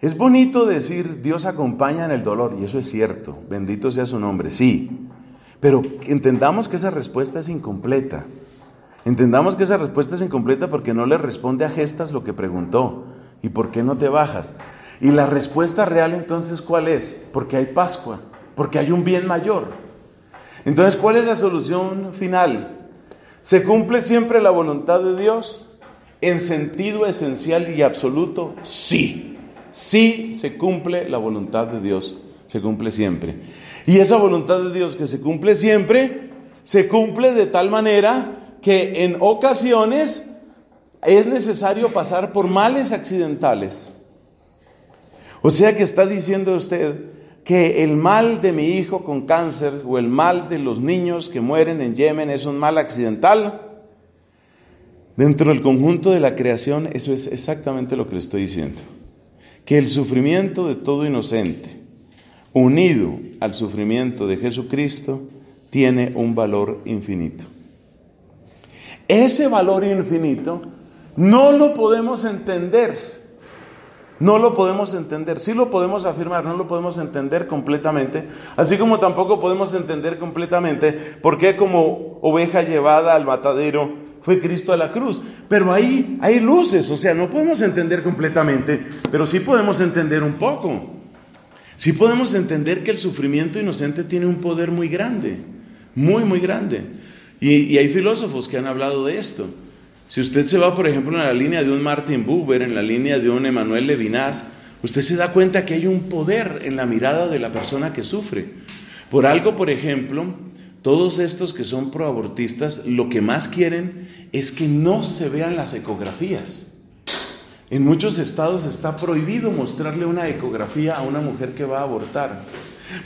Es bonito decir Dios acompaña en el dolor, y eso es cierto, bendito sea su nombre, sí. Pero entendamos que esa respuesta es incompleta. Entendamos que esa respuesta es incompleta porque no le responde a Gestas lo que preguntó. ¿Y por qué no te bajas? Y la respuesta real entonces, ¿cuál es? Porque hay Pascua, porque hay un bien mayor. Entonces, ¿cuál es la solución final? ¿Se cumple siempre la voluntad de Dios? En sentido esencial y absoluto, sí. Sí se cumple la voluntad de Dios, se cumple siempre. Y esa voluntad de Dios que se cumple siempre, se cumple de tal manera que en ocasiones es necesario pasar por males accidentales. O sea que está diciendo usted que el mal de mi hijo con cáncer o el mal de los niños que mueren en Yemen es un mal accidental. Dentro del conjunto de la creación, eso es exactamente lo que le estoy diciendo. que el sufrimiento de todo inocente, unido al sufrimiento de Jesucristo, tiene un valor infinito. Ese valor infinito no lo podemos entender. No lo podemos entender. Sí lo podemos afirmar, no lo podemos entender completamente. Así como tampoco podemos entender completamente por qué como oveja llevada al matadero fue Cristo a la cruz. Pero ahí hay luces, o sea, no podemos entender completamente, pero sí podemos entender un poco. Sí podemos entender que el sufrimiento inocente tiene un poder muy grande, muy, muy grande. Y hay filósofos que han hablado de esto. Si usted se va, por ejemplo, en la línea de un Martin Buber, en la línea de un Emmanuel Levinas, usted se da cuenta que hay un poder en la mirada de la persona que sufre. Por algo, por ejemplo, todos estos que son proabortistas, lo que más quieren es que no se vean las ecografías. En muchos estados está prohibido mostrarle una ecografía a una mujer que va a abortar.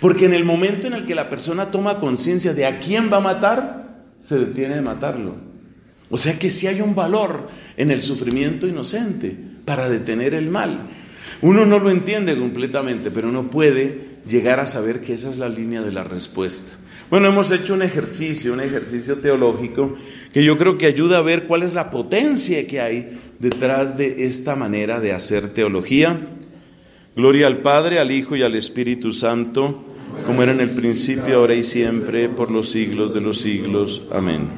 Porque en el momento en el que la persona toma conciencia de a quién va a matar, se detiene de matarlo. O sea que sí hay un valor en el sufrimiento inocente para detener el mal. Uno no lo entiende completamente, pero uno puede llegar a saber que esa es la línea de la respuesta. Bueno, hemos hecho un ejercicio teológico que yo creo que ayuda a ver cuál es la potencia que hay detrás de esta manera de hacer teología. Gloria al Padre, al Hijo y al Espíritu Santo, como era en el principio, ahora y siempre, por los siglos de los siglos. Amén.